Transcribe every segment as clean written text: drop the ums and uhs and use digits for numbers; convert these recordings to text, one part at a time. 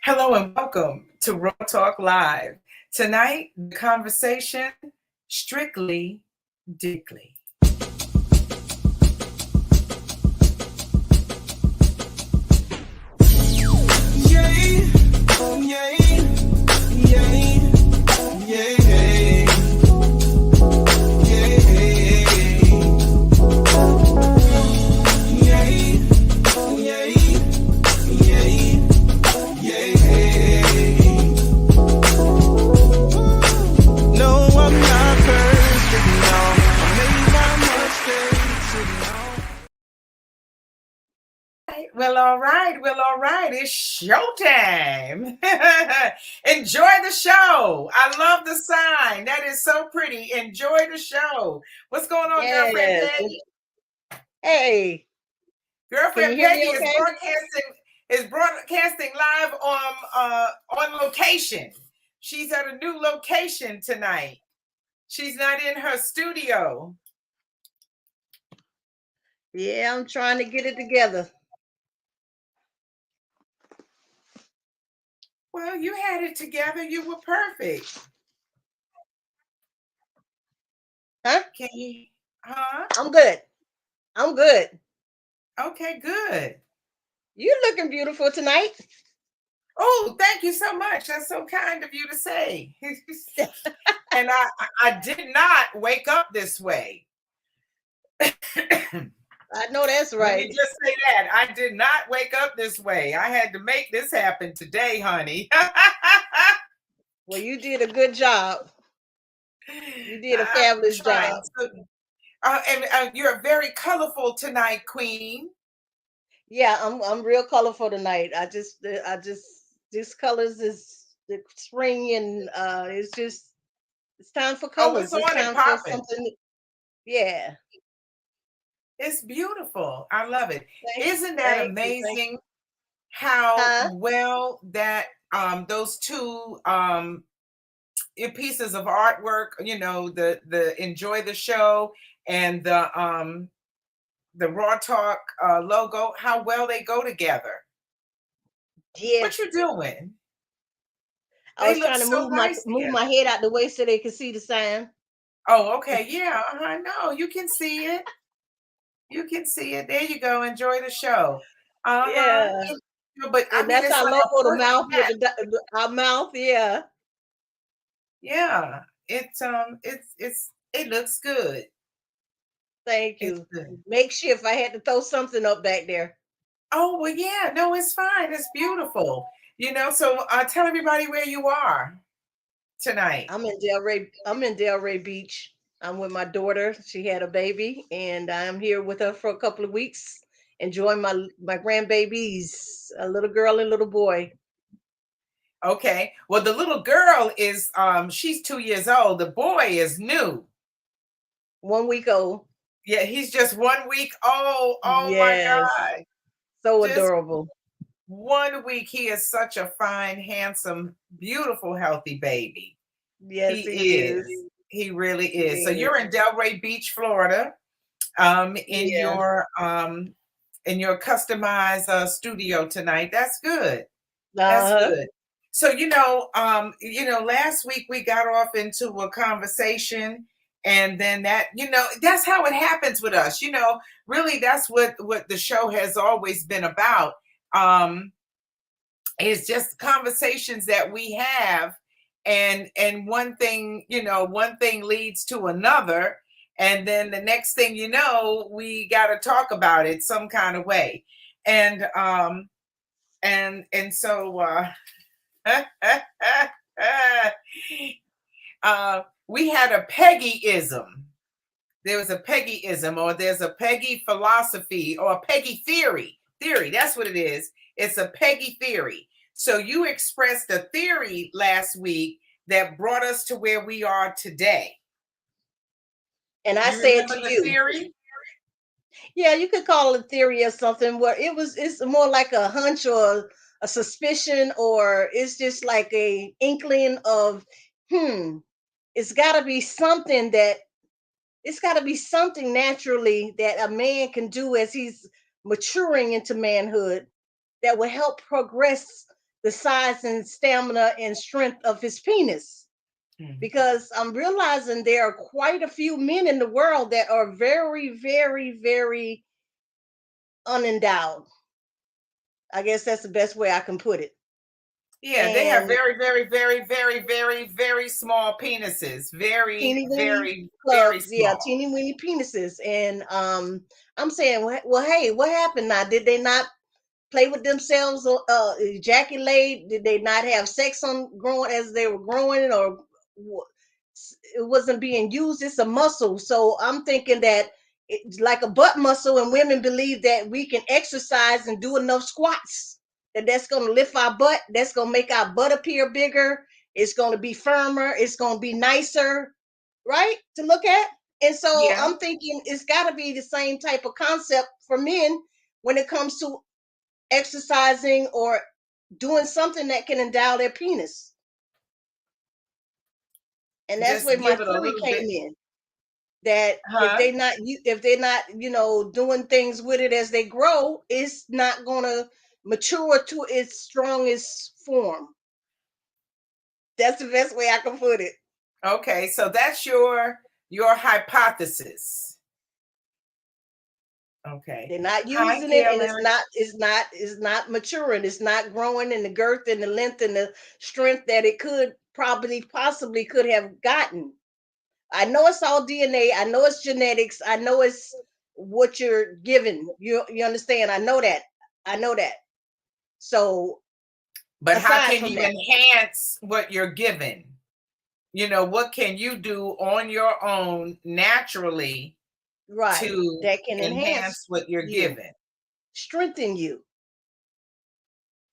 Hello and welcome to Raw Talk Live. Tonight, the conversation strictly dickly. Yay, oh yay, yay, yay, yay, yay, oh yay, yay, yay. No, I'm not perfect, no. I made my mistakes, and All right. It's showtime. Enjoy the show. I love the sign. That is so pretty. Enjoy the show. What's going on, girlfriend Yes. Peggy? Hey, can you Girlfriend hear me Peggy okay? is broadcasting live on location. She's at a new location tonight. She's not in her studio. Yeah, I'm trying to get it together. Well, you had it together. You were perfect. Huh? Can you? Huh? I'm good. I'm good. Okay, good. You're looking beautiful tonight. Oh, thank you so much. That's so kind of you to say. And I did not wake up this way. I know that's Let me right. just say that. I did not wake up this way. I had to make this happen today, honey. Well, you did a good job. You did a I'm fabulous trying job. to. And you're very colorful tonight, Queen. Yeah, I'm real colorful tonight. This colors is the spring and it's time for Oh, it's colors. It's on and time for popping. something. Yeah. It's beautiful. I love it. Thank, Isn't that thank you. Thank amazing how Huh? well that those two pieces of artwork, the enjoy the show and the Raw Talk logo, how well they go together. What Yes. you doing? I They was look trying to so nice move together. my head out the way so they could see the sign. Oh, okay. Yeah, I know. You can see it. You can see it. There you go. Enjoy the show. Uh-huh. Yeah, But I and mean, that's it's our like a logo, the perfect mouth with match. our mouth. Yeah, Yeah. It looks good. thank It's you. good. Makeshift. I had to throw something up back there. Oh, well, yeah. No, it's fine. It's beautiful. So tell everybody where you are tonight. I'm in Delray Beach. I'm with my daughter. She had a baby, and I'm here with her for a couple of weeks, enjoying my grandbabies, a little girl and little boy. Okay. Well, the little girl is she's 2 years old. The boy is new. 1 week old. Yeah, he's just 1 week old. Oh my Yes, God. so Just adorable. 1 week. He is such a fine, handsome, beautiful, healthy baby. Yes, He he is. is. He really He is. So is. you're in Delray Beach, Florida, in Yeah. your customized studio tonight. That's good. That's Uh-huh. good. So last week we got off into a conversation, and then that's how it happens with us. Really, that's what the show has always been about. Um, it's just conversations that we have, and one thing leads to another, and then the next thing you know, we got to talk about it some kind of way, and so we had a Peggyism. There was a Peggyism, or there's a Peggy philosophy, or a Peggy theory. Theory, that's what it is. It's a Peggy theory. So you expressed a theory last week that brought us to where we are today. And I You said remember to the you, theory? yeah, you could call it theory or something where it's more like a hunch or a suspicion, or it's just like a inkling of, hmm, it's gotta be something that it's gotta be something naturally that a man can do as he's maturing into manhood. that will help progress the size and stamina and strength of his penis. Mhm. Because I'm realizing there are quite a few men in the world that are very, very, very unendowed. I guess that's the best way I can put it. Yeah, they have And very, very, very, very, very, very small penises. Very, teeny weeny very, very clubs, yeah, small. teeny weeny penises. And I'm saying, well, hey, what happened now? Did they not play with themselves, ejaculate? Did they not have sex on growing as they were growing, or it wasn't being used? It's a muscle. So I'm thinking that it's like a butt muscle, and women believe that we can exercise and do enough squats that's going to lift our butt, that's going to make our butt appear bigger, it's going to be firmer, it's going to be nicer, right, to look at. And so Yeah, I'm thinking it's got to be the same type of concept for men when it comes to exercising or doing something that can endow their penis. And that's just where my give it a theory little bit, came in, that huh? if they're not doing things with it as they grow, it's not going to mature to its strongest form. That's the best way I can put it. Okay, so that's your hypothesis. Okay. They're not Hi, using it, Gail and it's Eric. not maturing. It's not growing in the girth and the length and the strength that it could possibly could have gotten. I know it's all DNA. I know it's genetics. I know it's what you're given. You understand? I know that. I know that. So But how aside can from you that, enhance what you're given? What can you do on your own naturally right, to that can enhance enhance what you're you, given? strengthen you.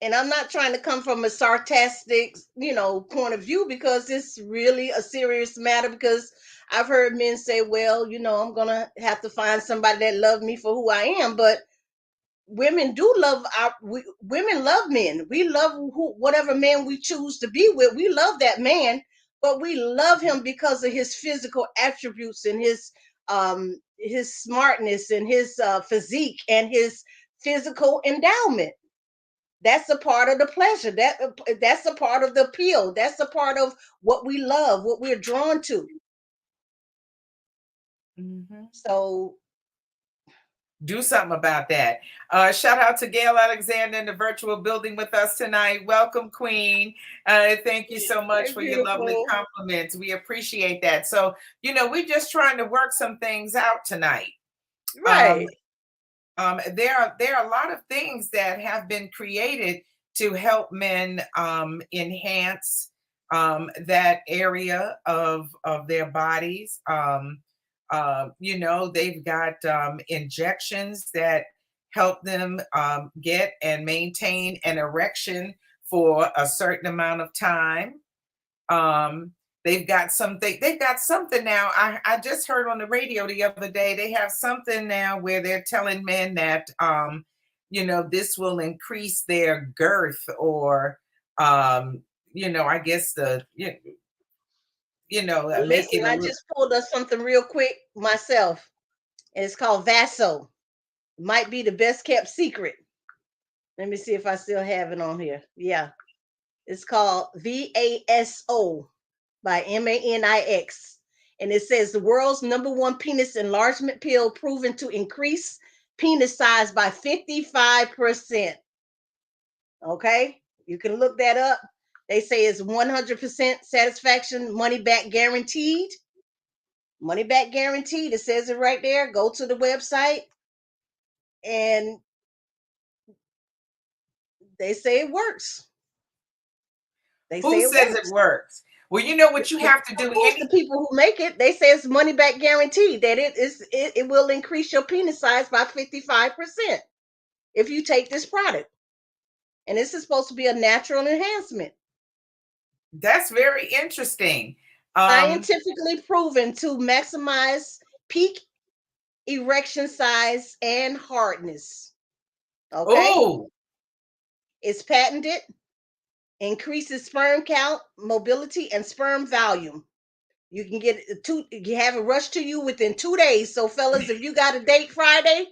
And I'm not trying to come from a sarcastic, point of view, because it's really a serious matter. Because I've heard men say, well, I'm gonna have to find somebody that loves me for who I am. But women do love women love men. We love whatever man we choose to be with. We love that man, but we love him because of his physical attributes and his smartness and his physique and his physical endowment. That's a part of the pleasure. That's a part of the appeal. That's a part of what we love, what we're drawn to. Mhm. So Do something about that. Shout out to Gail Alexander in the virtual building with us tonight. Welcome, Queen. Thank you so much very for your lovely beautiful. compliments. We appreciate that. So, we're just trying to work some things out tonight. Um, Right. there are a lot of things that have been created to help men enhance that area of their bodies. They've got injections that help them get and maintain an erection for a certain amount of time. Um, they've got something now. I just heard on the radio the other day, they have something now where they're telling men that this will increase their girth, or I guess Well, make listen, it a I little. just pulled up something real quick myself, and it's called Vaso. Might be the best kept secret. Let me see if I still have it on here. Yeah, it's called VASO by MANIX. And it says the world's number one penis enlargement pill proven to increase penis size by 55%. Okay, you can look that up. They say it's 100% satisfaction, money back guaranteed. Money back guaranteed. It says it right there. Go to the website, and they say it works. They say Who it says it works. works? Well, you know what you have to Of do. course, the people who make it, they say it's money back guaranteed, that it will increase your penis size by 55% if you take this product. And this is supposed to be a natural enhancement. That's very interesting. Um, Scientifically proven to maximize peak erection size and hardness. Okay? oh, It's patented, increases sperm count, mobility, and sperm volume. You can you have it rushed to you within 2 days. So, fellas, if you got a date Friday,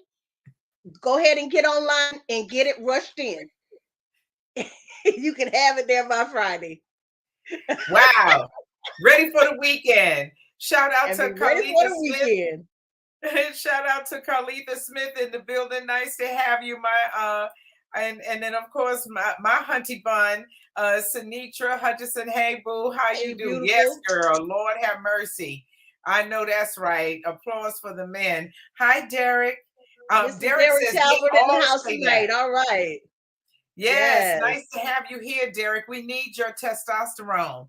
go ahead and get online and get it rushed in. You can have it there by Friday Wow. Ready for the weekend. Shout out and to be ready for Carletha the Smith. weekend. Shout out to Carletha Smith in the building. Nice to have you, my and then of course my hunty bun, Sinitra Hutchison. Hey boo, how Hey, you do? Yes, beautiful. girl. Lord have mercy. I know that's right. Applause for the men. Hi, Derek. Mr. Derek Derek says they Talbot in the all house say that. tonight. All right. Yes, Yes. nice to have you here, Derek. We need your testosterone.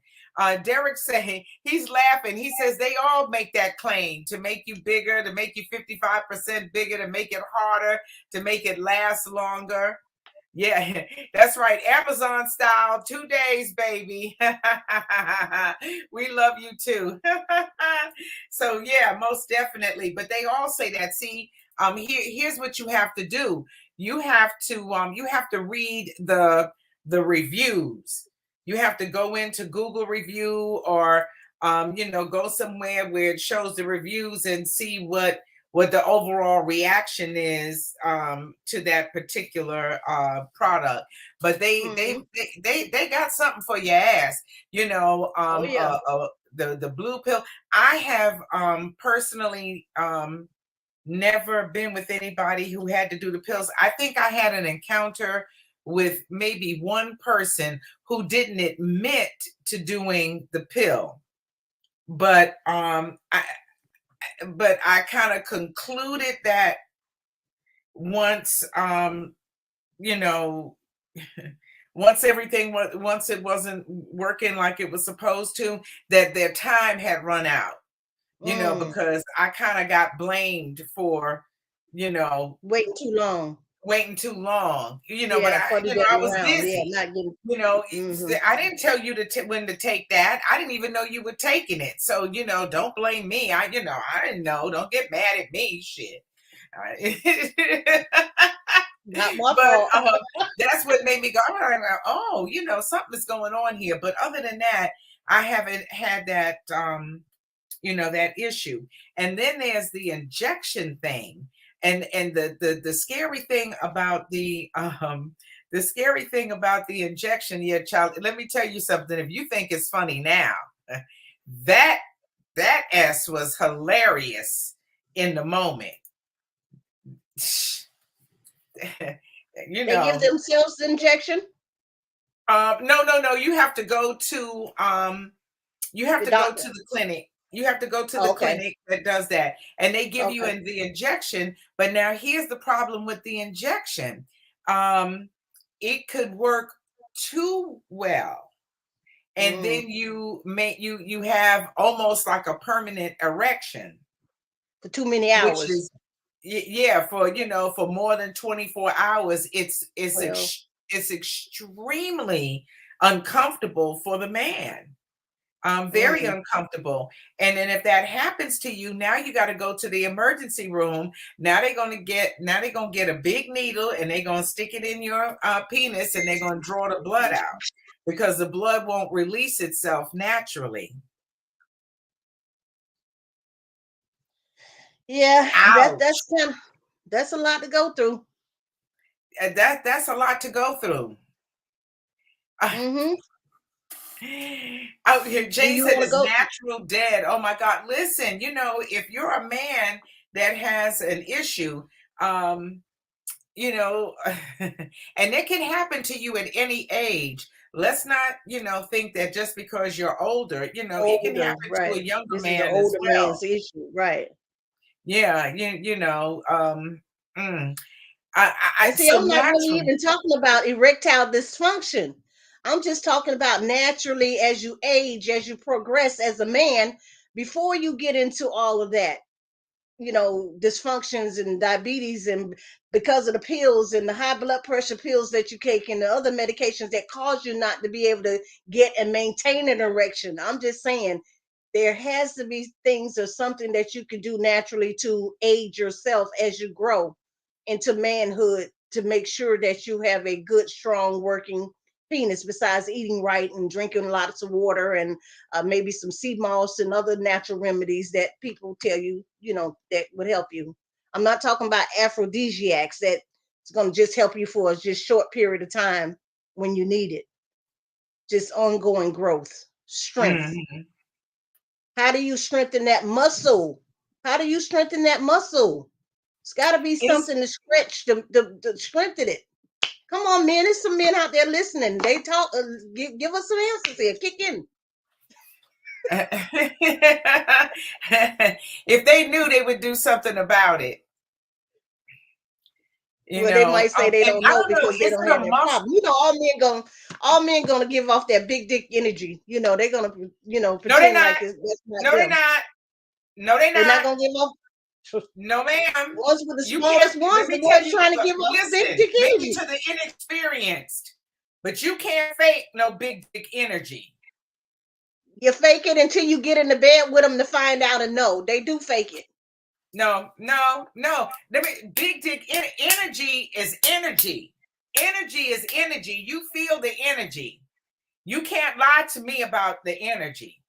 Derek saying he's laughing. He says they all make that claim to make you bigger, to make you 55% bigger, to make it harder, to make it last longer. Yeah, that's right. Amazon style, 2 days, baby. We love you too. So yeah, most definitely. But they all say that. See, here's what you have to do. You have to read the reviews. You have to go into Google review or go somewhere where it shows the reviews and see what the overall reaction is to that particular product. But Hmm. they got something for your ass. Oh yeah. The blue pill. I have personally never been with anybody who had to do the pills. I think I had an encounter with maybe one person who didn't admit to doing the pill, but I kind of concluded that once you know once it wasn't working like it was supposed to, that their time had run out, Mm. because I kind of got blamed for you know Waiting too long. waiting too long, but Yeah, for the I getting was around. Yeah, busy. not getting. Hmm. I didn't tell you when to take that. I didn't even know you were taking it. So, don't blame me. I didn't know. Don't get mad at me. Shit. Not my But fault. that's what made me go, oh, something is going on here. But other than that, I haven't had that issue. And then there's the injection thing. And the scary thing about the injection, yeah, child, let me tell you something. If you think it's funny now, that that S was hilarious in the moment. you They give know, themselves the injection. no. You have The to go doctor. to the clinic. You have to go to the Oh, okay. clinic that does that, and they give you Okay. the injection. But now here's the problem with the injection. Um, it could work too well, and Mm. then you have almost like a permanent erection, For too many which hours. is yeah, for more than 24 hours. Well. It's extremely uncomfortable for the man. Very Mm. uncomfortable. And then if that happens to you, now you got to go to the emergency room. Now they're gonna get a big needle and they're gonna stick it in your penis and they're gonna draw the blood out because the blood won't release itself naturally. Yeah, that's Ouch. kind of that's a lot to go through. And that's a lot to go through. Hmm. Out here, Do Jane you said want to it's go? natural dead. Oh my God. Listen, if you're a man that has an issue, um, you know, and it can happen to you at any age. Let's not, think that just because you're older, it can Older, happen to right? a younger This is an man as older well. man's issue, right? Yeah, mm. And see, So I'm not really naturally, even talking about erectile dysfunction. I'm just talking about naturally as you age, as you progress as a man, before you get into all of that, dysfunctions and diabetes, and because of the pills and the high blood pressure pills that you take and the other medications that cause you not to be able to get and maintain an erection. I'm just saying there has to be things or something that you can do naturally to aid yourself as you grow into manhood to make sure that you have a good, strong working penis, besides eating right and drinking lots of water and maybe some sea moss and other natural remedies that people tell you, that would help you. I'm not talking about aphrodisiacs that's going to just help you for a just short period of time. when you need it. Just ongoing growth, strength. Mhm. How do you strengthen that muscle? How do you strengthen that muscle? It's got to be It's something to stretch to strengthen it. Come on, men. There's some men out there listening. They talk. Give us some answers here. Kick in. if they knew, they would do something about it. Well, they might say they And don't I know don't know, because they is don't it have a that muscle? problem. All men gonna give off that big dick energy. They're gonna No, they're pretend not. like that's not No, they're them. not. No, they're They're not not. gonna give off. No, ma'am. Ones with the You can't. smallest Let ones, the me tell ones you. trying to Look, give off the big listen, dick maybe energy. to the inexperienced, but you can't fake no big dick energy. You fake it until you get in the bed with them to find out and know. They do fake it. No, no, no. Big dick energy is energy. Energy is energy. You feel the energy. You can't lie to me about the energy.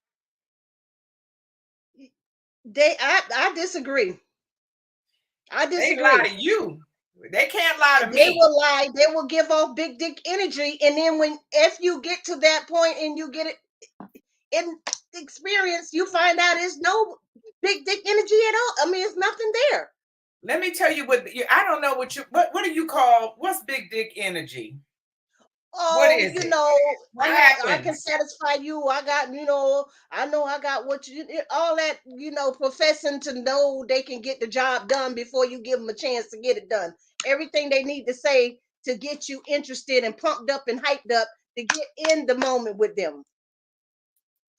I disagree. I They lie disagree. to you. They can't lie to They me. will lie. They will give off big dick energy, and then if you get to that point and you get it in experience, you find out it's no big dick energy at all. I mean, it's nothing there. Let me tell you I don't know what do you call what's big dick energy? What Oh, is it? What I can happens? satisfy you. I got, I know I got all that, professing to know they can get the job done before you give them a chance to get it done. Everything they need to say to get you interested and pumped up and hyped up to get in the moment with them.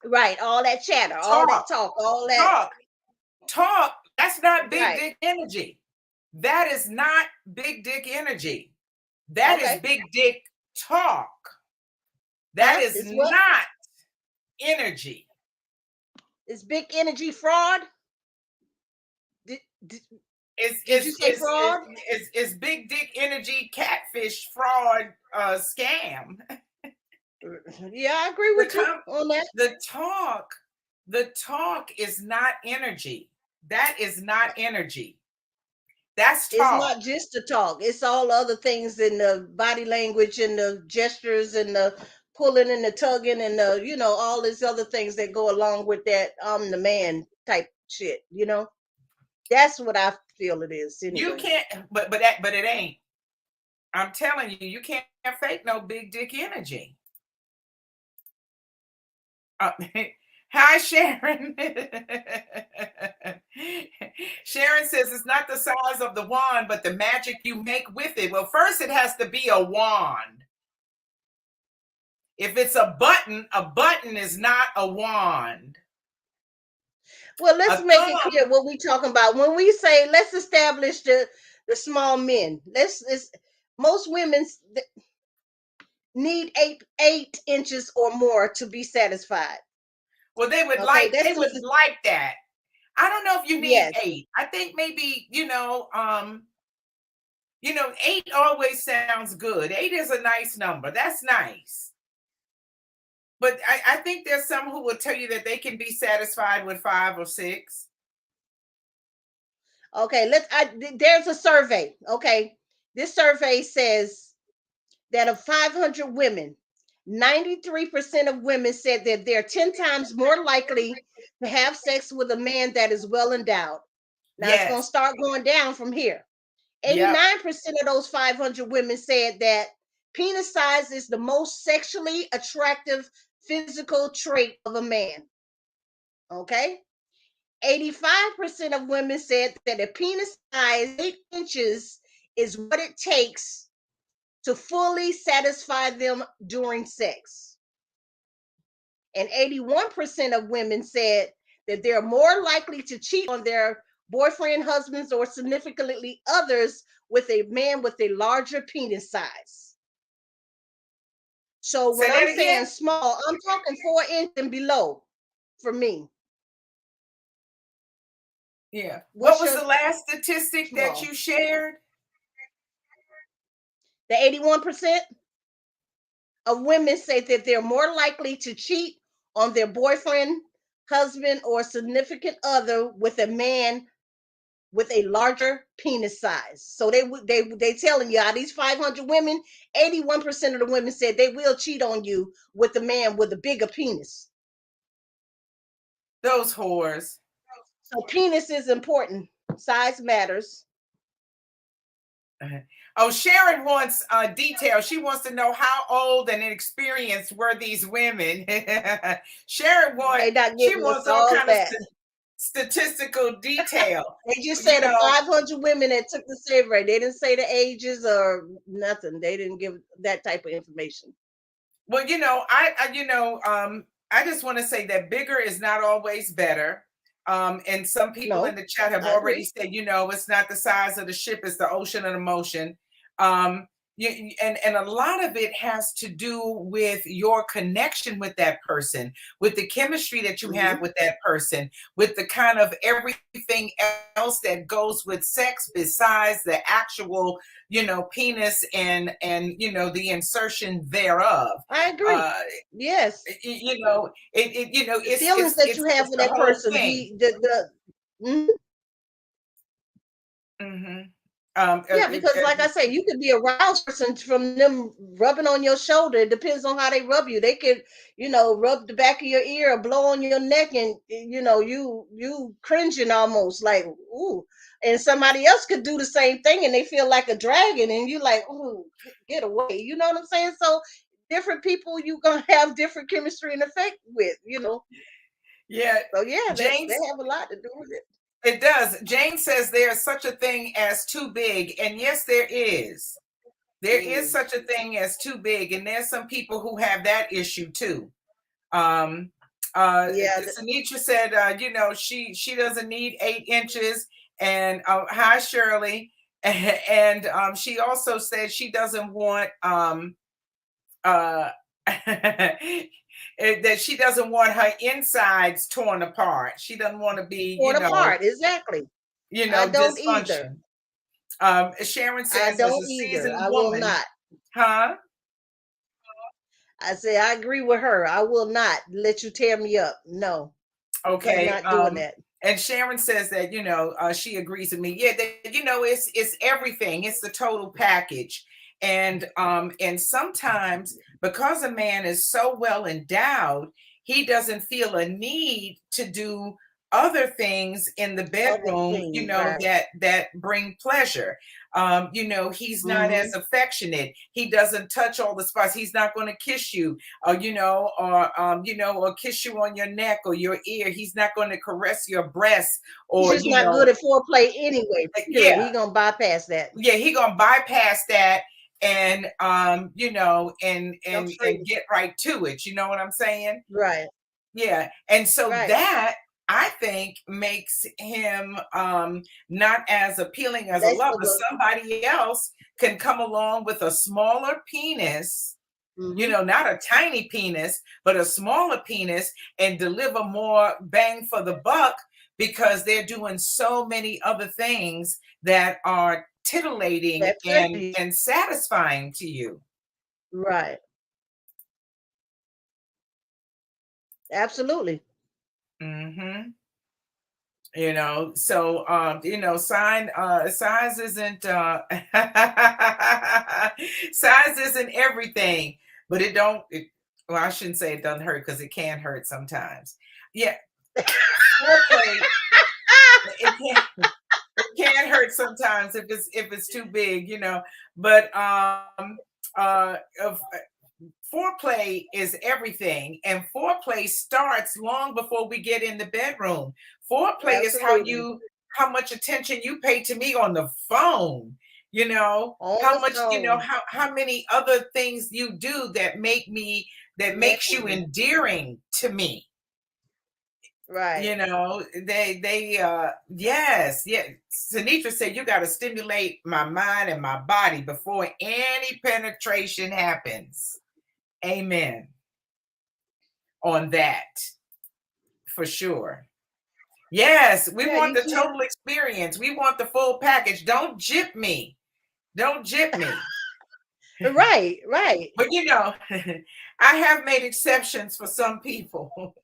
Right. All that chatter, all Talk, that talk, all that. talk, talk. That's not big Right. dick energy. That is not big dick energy. That is Okay. big dick talk. That Huh? is It's what? not energy. It's big energy fraud. Did, did, It's did you it's say it's it's, fraud? it's big dick energy catfish fraud scam. Yeah, I agree The with you com- on that. the talk, the talk is not energy. That is not energy. That's It's talk. not just the talk. It's all other things in the body language and the gestures and the pulling and the tugging and the, all these other things that go along with that I'm the man type shit. That's what I feel it is You anyway. can't, but it ain't. I'm telling you, you can't fake no big dick energy. Uh, Hi, Sharon. Sharon says it's not the size of the wand, but the magic you make with it. Well, first it has to be a wand. If it's a button is not a wand. Well, A let's make it thumb. clear what we talking about. When we say let's establish the small men. Most women need 8 inches or more to be satisfied. Well, Okay, that's they would just like that. I don't know if you need yes. 8. I think maybe, 8 always sounds good. 8 is a nice number. That's nice. But I think there's some who will tell you that they can be satisfied with 5 or 6. Okay, there's a survey. Okay, this survey says that of 500 women, 93% of women said that they're 10 times more likely to have sex with a man that is well endowed. Now it's going to Yes. start going down from here. Yep. 89% of those 500 women said that penis size is the most sexually attractive physical trait of a man. Okay. 85% of women said that a penis size 8 inches is what it takes to fully satisfy them during sex. And 81% of women said that they're more likely to cheat on their boyfriend, husbands, or significantly others with a man with a larger penis size. So when Say I'm that saying again. small, I'm talking 4 inches and below for me. Yeah. What What's was your the last statistic that small? you shared? The 81% of women say that they're more likely to cheat on their boyfriend, husband, or significant other with a man with a larger penis size. So they telling you, out of these 500 women, 81% of the women said they will cheat on you with a man with a bigger penis. Those whores. So penis is important. Size matters. Uh-huh. Oh, Sharon wants details. She wants to know how old and experienced were these women. Sharon They not she giving us wants all all kind of that. statistical detail. They just You said the know, 500 women that took the survey. They didn't say the ages or nothing. They didn't give that type of information. well, I just want to say that bigger is not always better. And some people in No, the chat have I already agree. said, it's not the size of the ship, it's the ocean of emotion. Um, and a lot of it has to do with your connection with that person, with the chemistry that you have Hmm. with that person, with the kind of everything else that goes with sex besides the actual, penis and the insertion thereof. I agree. Uh, Yes, it, the feelings that you have it's for the that whole person, thing. the mhm. Hmm. Yeah, because like I say, you could be a aroused person from them rubbing on your shoulder. It depends on how they rub you. They could, rub the back of your ear or blow on your neck, and you cringing almost like ooh. And somebody else could do the same thing, and they feel like a dragon, and you like ooh, get away. You know what I'm saying? So different people you gonna have different chemistry and effect with. Yeah, So yeah, they James. have a lot to do with it. It does. Jane says there's such a thing as too big, and yes, there is. There is Mm. such a thing as too big, and there's some people who have that issue too. Um, Yeah, Sanitra said, she doesn't need 8 inches, and hi Shirley, and she also said she doesn't want uh, that she doesn't want her insides torn apart. She doesn't want to be, torn apart. Exactly. I don't either. dysfunction. Sharon I says, as a don't either. seasoned I will woman, not. huh? I say I agree with her. I will not let you tear me up. No, I'm Okay. not doing that. And Sharon says that, she agrees with me. Yeah, that, it's everything. It's the total package. And sometimes because a man is so well endowed, he doesn't feel a need to do other things in the Other bedroom, things, right? that bring pleasure. He's not Mm-hmm. as affectionate. He doesn't touch all the spots. He's not going to kiss you, or kiss you on your neck or your ear. He's not going to caress your breast, He's or just not good at foreplay anyway. Period. yeah, He gonna bypass that. yeah. He gonna bypass that and and Free. get right to it. You know what I'm saying? Right. Yeah. And so Right. that I think makes him not as appealing as a Less lover. of a. Somebody else can come along with a smaller penis, Mm-hmm. not a tiny penis, but a smaller penis, and deliver more bang for the buck because they're doing so many other things that are titillating That's and it. and satisfying to you. Right. Absolutely. Hmm. So size isn't size isn't everything, but well, I shouldn't say it doesn't hurt because it can hurt sometimes. Yeah, foreplay, it can hurt sometimes if it's too big, but foreplay is everything, and foreplay starts long before we get in the bedroom. Foreplay is Absolutely. how much attention you pay to me on the phone, On how the much, phone. how many other things you do that makes you Man. endearing to me. Right. Yes, yeah. Sinitra said you got to stimulate my mind and my body before any penetration happens. Amen on that, for sure. Yes, we Yeah, want you the can't. total experience. We want the full package. Don't jip me. Don't jip me. Right. Right. But I have made exceptions for some people.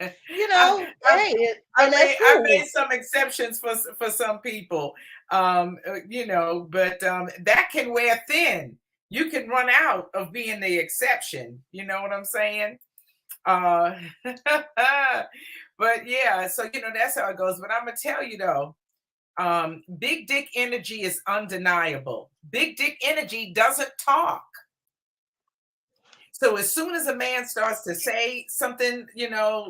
You I, know, I, hey, I and that's made I made cool. some exceptions for some people, but that can wear thin. You can run out of being the exception. You know what I'm saying? Uh, but yeah, so that's how it goes. But I'm gonna tell you though, big dick energy is undeniable. Big dick energy doesn't talk. So as soon as a man starts to say something,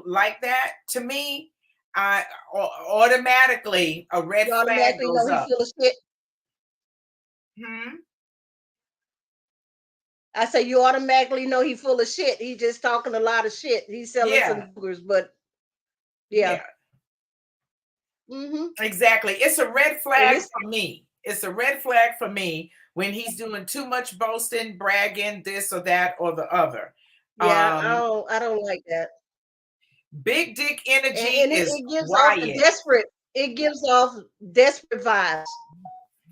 like that to me, I automatically a red You flag automatically know goes he up. full of shit. Hmm? I say you automatically know he full of shit. He just talking a lot of shit. He's selling Yeah, some boogers, but yeah. yeah, Mm-hmm. exactly. It's a red And flag it's for me. It's a red flag for me when he's doing too much boasting, bragging, this or that or the other. yeah, Um, I don't like that. Big dick And, energy and is it gives off the quiet. desperate. It gives off desperate vibes.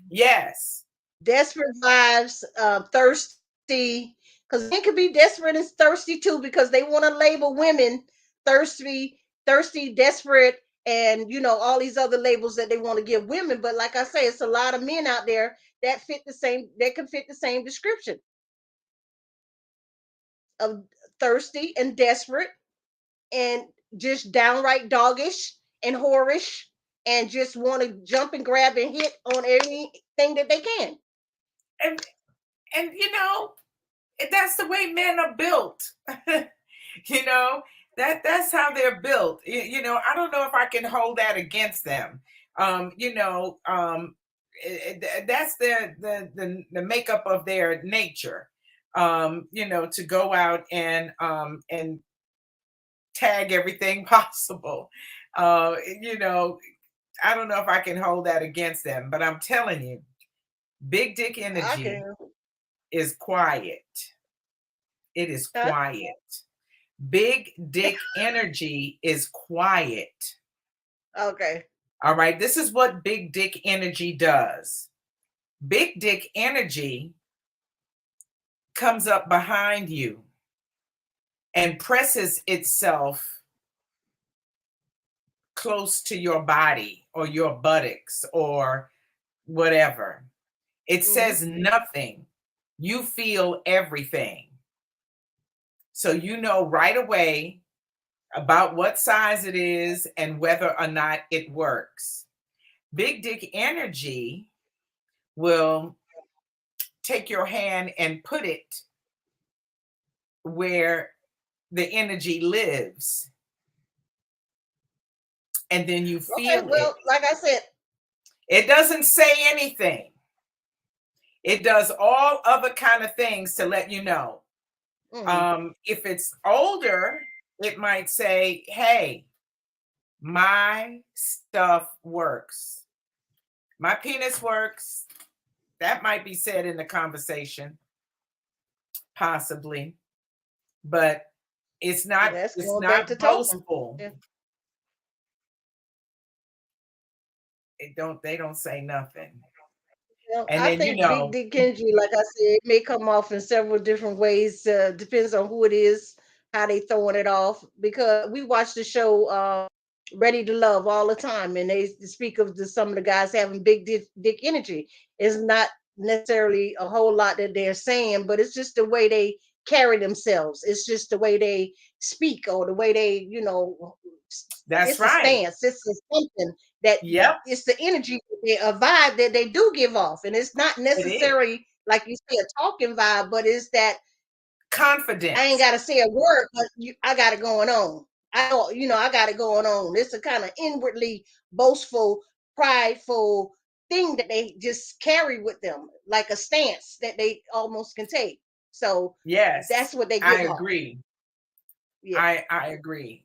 Yes. Desperate vibes, thirsty, because men could be desperate and thirsty too, because they want to label women thirsty, desperate, and all these other labels that they want to give women. But like I say, it's a lot of men out there that fit the same, that can fit the same description of thirsty and desperate and just downright doggish and whorish and just want to jump and grab and hit on everything that they can. And and that's the way men are built. you know that's how they're built. I don't know if I can hold that against them. That's the makeup of their nature. To go out and tag everything possible. You know, I don't know if I can hold that against them, but I'm telling you, big dick I energy can. is quiet. It is Huh? quiet. Big dick energy is quiet. Okay. All right. This is what big dick energy does. Big dick energy comes up behind you and presses itself close to your body or your buttocks or whatever. It Mm-hmm. says nothing. You feel everything. So you know right away about what size it is and whether or not it works. Big dick energy will take your hand and put it where the energy lives, and then you Okay. feel it. Well, like I said, It doesn't say anything. It does all other kind of things to let you know. mm, If it's older, it might say, "Hey, my stuff works. My penis works." That might be said in the conversation, possibly, but it's not that's it's going back to not talking. boastful. Yeah. They don't say nothing. Well, And I then think Big Dick Kendry, like I said, it may come off in several different ways. Depends on who it is, how they throwing it off. Because we watch the show Ready to Love all the time, and they speak of some of the guys having dick energy. It's not necessarily a whole lot that they're saying, but it's just the way they carry themselves. It's just the way they speak or the way they, that's it's a right. stance. It's a something that Yep, it's the energy, a vibe that they do give off, and it's not it is. necessarily like you say a talking vibe, but it's that I ain't Confidence. got to say a word, but I got it going on. I don't, I got it going on. It's a kind of inwardly boastful, prideful thing that they just carry with them, like a stance that they almost can take. So Yes, that's what they I give off. agree. Yeah. I agree.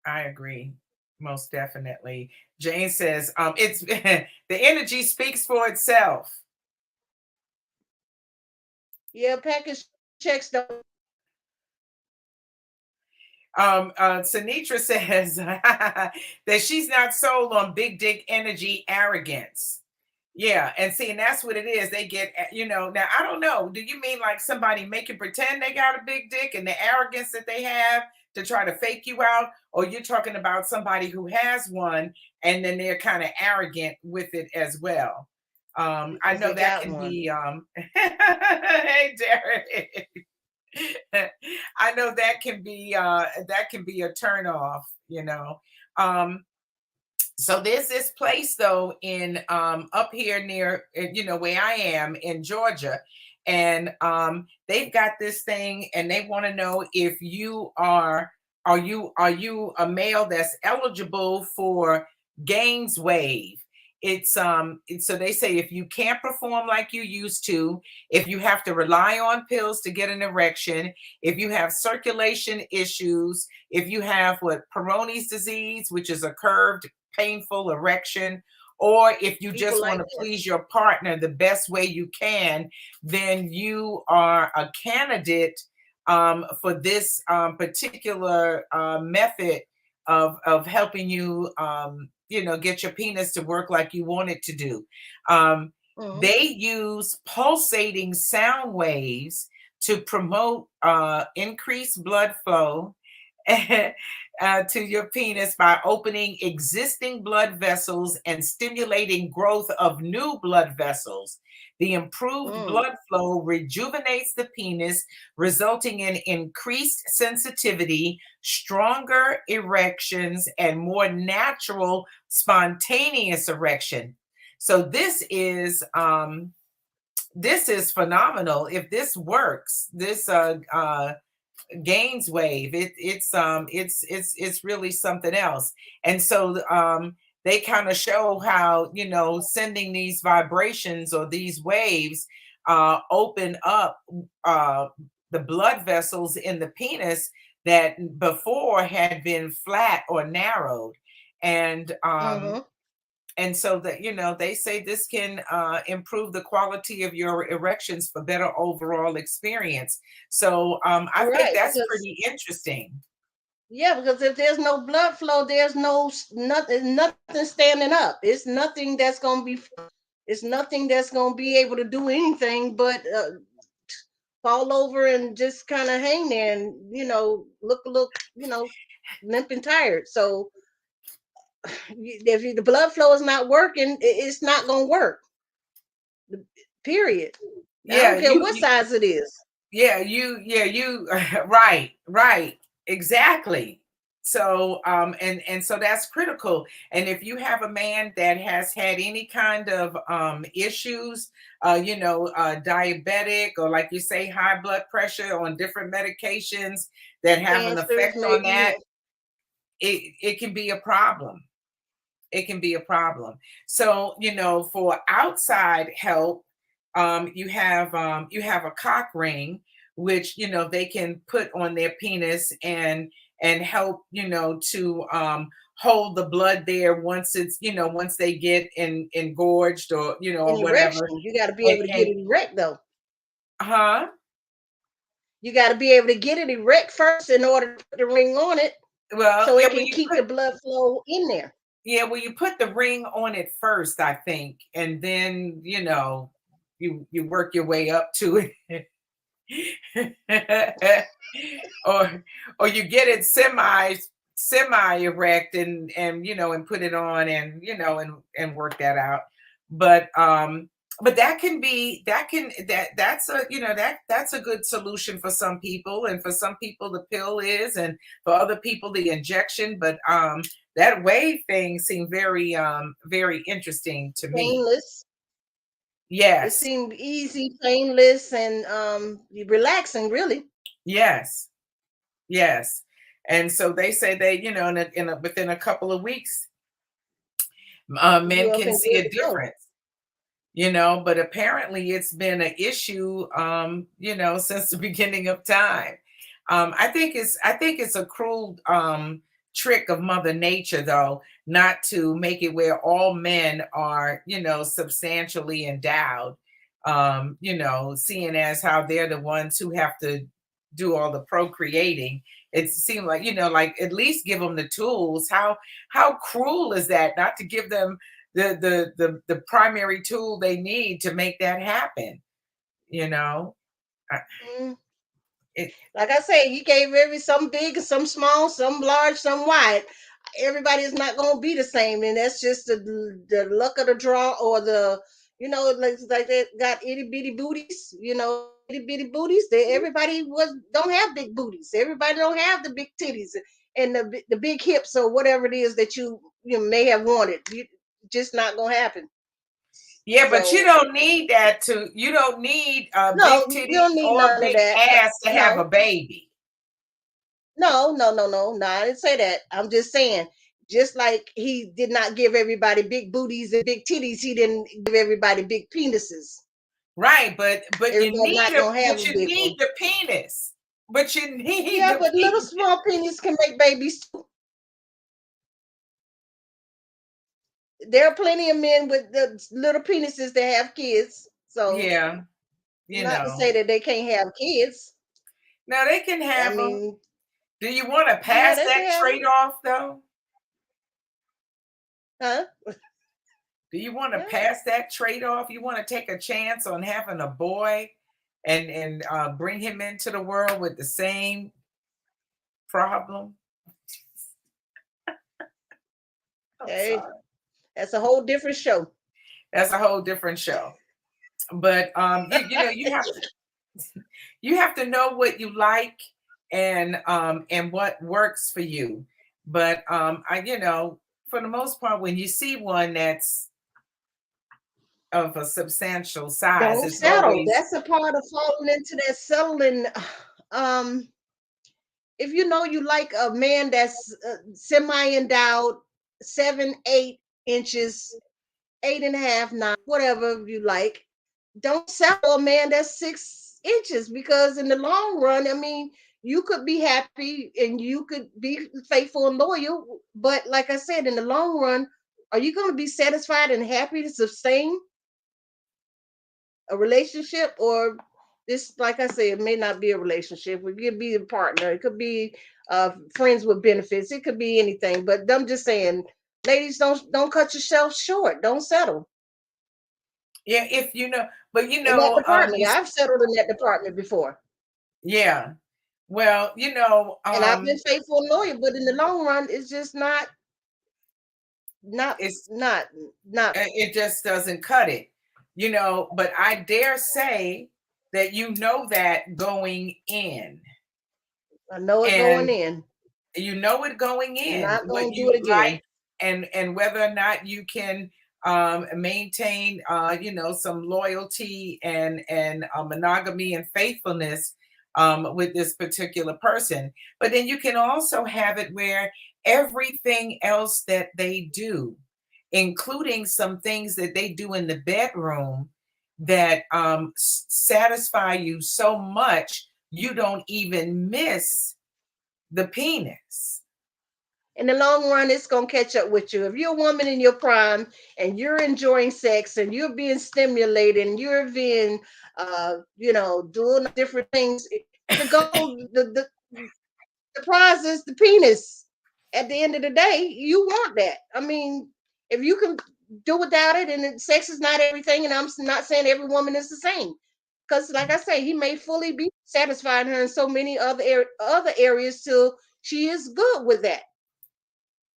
I agree. Most definitely. Jane says, it's the energy speaks for itself. Yeah, package checks don't. Sinitra says that she's not sold on big dick energy arrogance. Yeah, and see, and that's what it is. They get, now I don't know. Do you mean like somebody making pretend they got a big dick and the arrogance that they have to try to fake you out? Or you're talking about somebody who has one and then they're kind of arrogant with it as well? I because know they that got can one. be, hey, Derek. I know that can be a turn off, Um, so there's this place though in up here near where I am in Georgia, and they've got this thing and they want to know if you are you a male that's eligible for gains wave. So they say if you can't perform like you used to, if you have to rely on pills to get an erection, if you have circulation issues, if you have what Peyronie's disease, which is a curved painful erection, or if you People just want like to that. please your partner the best way you can, then you are a candidate for this particular method of helping you, get your penis to work like you want it to do. Um, Hmm. they use pulsating sound waves to promote increased blood flow to your penis by opening existing blood vessels and stimulating growth of new blood vessels. The improved Mm. blood flow rejuvenates the penis, resulting in increased sensitivity, stronger erections, and more natural, spontaneous erection. So this is phenomenal. If this works, this gains wave, it's really something else. And so they kind of show how sending these vibrations or these waves open up uh the blood vessels in the penis that before had been flat or narrowed. and um Hmm. and so that they say this can improve the quality of your erections for better overall experience. So I think Right, that's because pretty interesting. yeah, because if there's no blood flow, there's nothing standing up. It's nothing that's gonna be. It's nothing that's gonna be able to do anything but fall over and just kind of hang there and look a little limp and tired. So if the blood flow is not working, it's not gonna work. Period. I Yeah, don't care what size it is. you right, exactly. So and so that's critical. And if you have a man that has had any kind of issues, diabetic, or like you say, high blood pressure, on different medications that have an Cancers, effect on maybe. that, it can be a problem. It can be a problem. So, for outside help, you have a cock ring, which they can put on their penis and help, to hold the blood there once once they get engorged, or An or whatever. erection. You got to be And, able to get and it erect, though. huh? You got to be able to get it erect first in order to put the ring on it, Well, so yeah, it when can you keep put the blood flow in there. yeah, well, you put the ring on it first, I think, and then you work your way up to it. or or you get it semi erect, and put it on, and work that out. But that can be that's a that's a good solution for some people, and for some people the pill is, and for other people the injection. But that wave thing seemed very interesting to me. Painless. It Yes, seemed easy, painless, and relaxing. Really, yes, yes. And so they say they, within a couple of weeks, men you up can and see good a to go. difference. But apparently it's been an issue, since the beginning of time. I think it's a cruel trick of Mother Nature, though, not to make it where all men are, substantially endowed. Seeing as how they're the ones who have to do all the procreating. It seemed like, like, at least give them the tools. How cruel is that, not to give them the primary tool they need to make that happen. You know, I- Mm. it Like I say, he gave every some big, some small, some large, some wide. Everybody is not going to be the same, and that's just the luck of the draw, or the, like they got itty bitty booties. Itty bitty booties. Everybody was don't have big booties. Everybody don't have the big titties and the big hips or whatever it is that you may have wanted. Just not going to happen. Yeah, but So you don't need big no, you don't titties need or none of big that. ass to have a No, baby. no, no, no, no, no. I didn't say that. I'm just saying, just like he did not give everybody big booties and big titties, he didn't give everybody big penises. Right, but Everybody not gonna have a you big need one. the penis. But you need Yeah, the but little penis. small penis can make babies too. There are plenty of men with the little penises that have kids. So Yeah, you not to know. say that they can't have kids. Now they can I have them. mean, Do you want to yeah, pass they can that have them. trade off though? Huh? Do you want to Yeah. pass that trade off? You want to take a chance on having a boy and bring him into the world with the same problem? I'm Hey, sorry. that's a whole different show. That's a whole different show. But you have to know what you like and what works for you. But for the most part, when you see one that's of a substantial size, Don't it's settle. always That's a part of falling into that settling. Um, if you know you like a man that's semi endowed, 7, 8 inches, 8.5, 9, whatever you like, don't settle a man that's 6 inches, because in the long run, I mean, you could be happy and you could be faithful and loyal, but like I said, in the long run, are you going to be satisfied and happy to sustain a relationship? Or this, like I said, it may not be a relationship. It could be a partner. It could be friends with benefits. It could be anything. But I'm just saying, ladies, don't cut yourself short. Don't settle yeah, if but in that department. you I've settled in that department before, yeah. Well, and I've been faithful and loyal. But in the long run, it's just not it's not not. it just doesn't cut it. But I dare say that that going in. I know it going And in. you know it going in Not what gonna do you it like again. and whether or not you can maintain some loyalty and monogamy and faithfulness with this particular person. But then you can also have it where everything else that they do, including some things that they do in the bedroom that satisfy you so much you don't even miss the penis. In the long run, it's gonna catch up with you. If you're a woman in your prime and you're enjoying sex and you're being stimulated and you're being, doing different things, the goal, the prize is the penis. At the end of the day, you want that. I mean, if you can do without it, and sex is not everything, and I'm not saying every woman is the same, because like I say, he may fully be satisfying her in so many other areas till she is good with that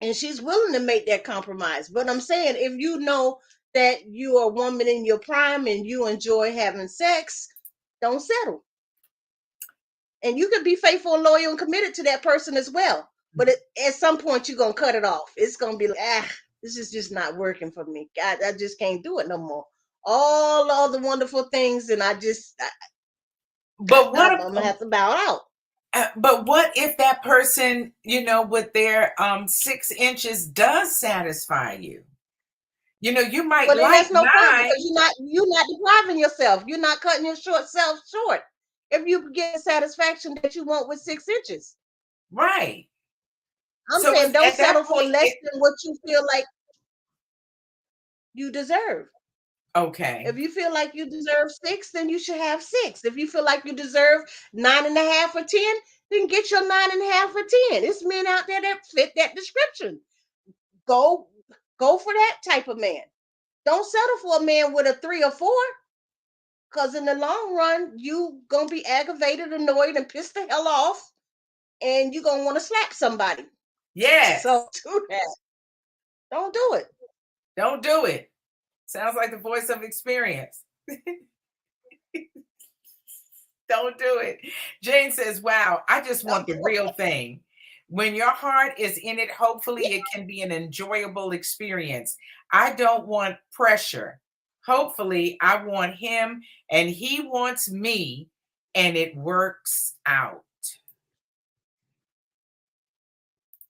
and she's willing to make that compromise. But I'm saying, if you know that you are a woman in your prime and you enjoy having sex, don't settle. And you can be faithful and loyal and committed to that person as well. But at some point, you're gonna cut it off. It's gonna be like, this is just not working for me. God, I just can't do it no more. All the wonderful things, and But I'm gonna have to bow out. what if that person, with their 6 inches does satisfy you? You might But then like that's no problem, nine. because you're not depriving yourself. You're not cutting your short self short. If you get the satisfaction that you want with 6 inches, Right. I'm So saying it's don't at that settle for point less than what you feel like you deserve. okay. If you feel like you deserve 6, then you should have 6. If you feel like you deserve 9.5 or 10, then get your 9.5 or 10. It's men out there that fit that description. Go Go for that type of man. Don't settle for a man with a 3 or 4, because in the long run, you gonna be aggravated, annoyed, and pissed the hell off, and you're gonna want to slap somebody. Yes. So do that. Don't do it. Don't do it. Sounds like the voice of experience. Don't do it. Jane says, wow, I just want the real thing. When your heart is in it, hopefully it can be an enjoyable experience. I don't want pressure. Hopefully, I want him and he wants me, and it works out.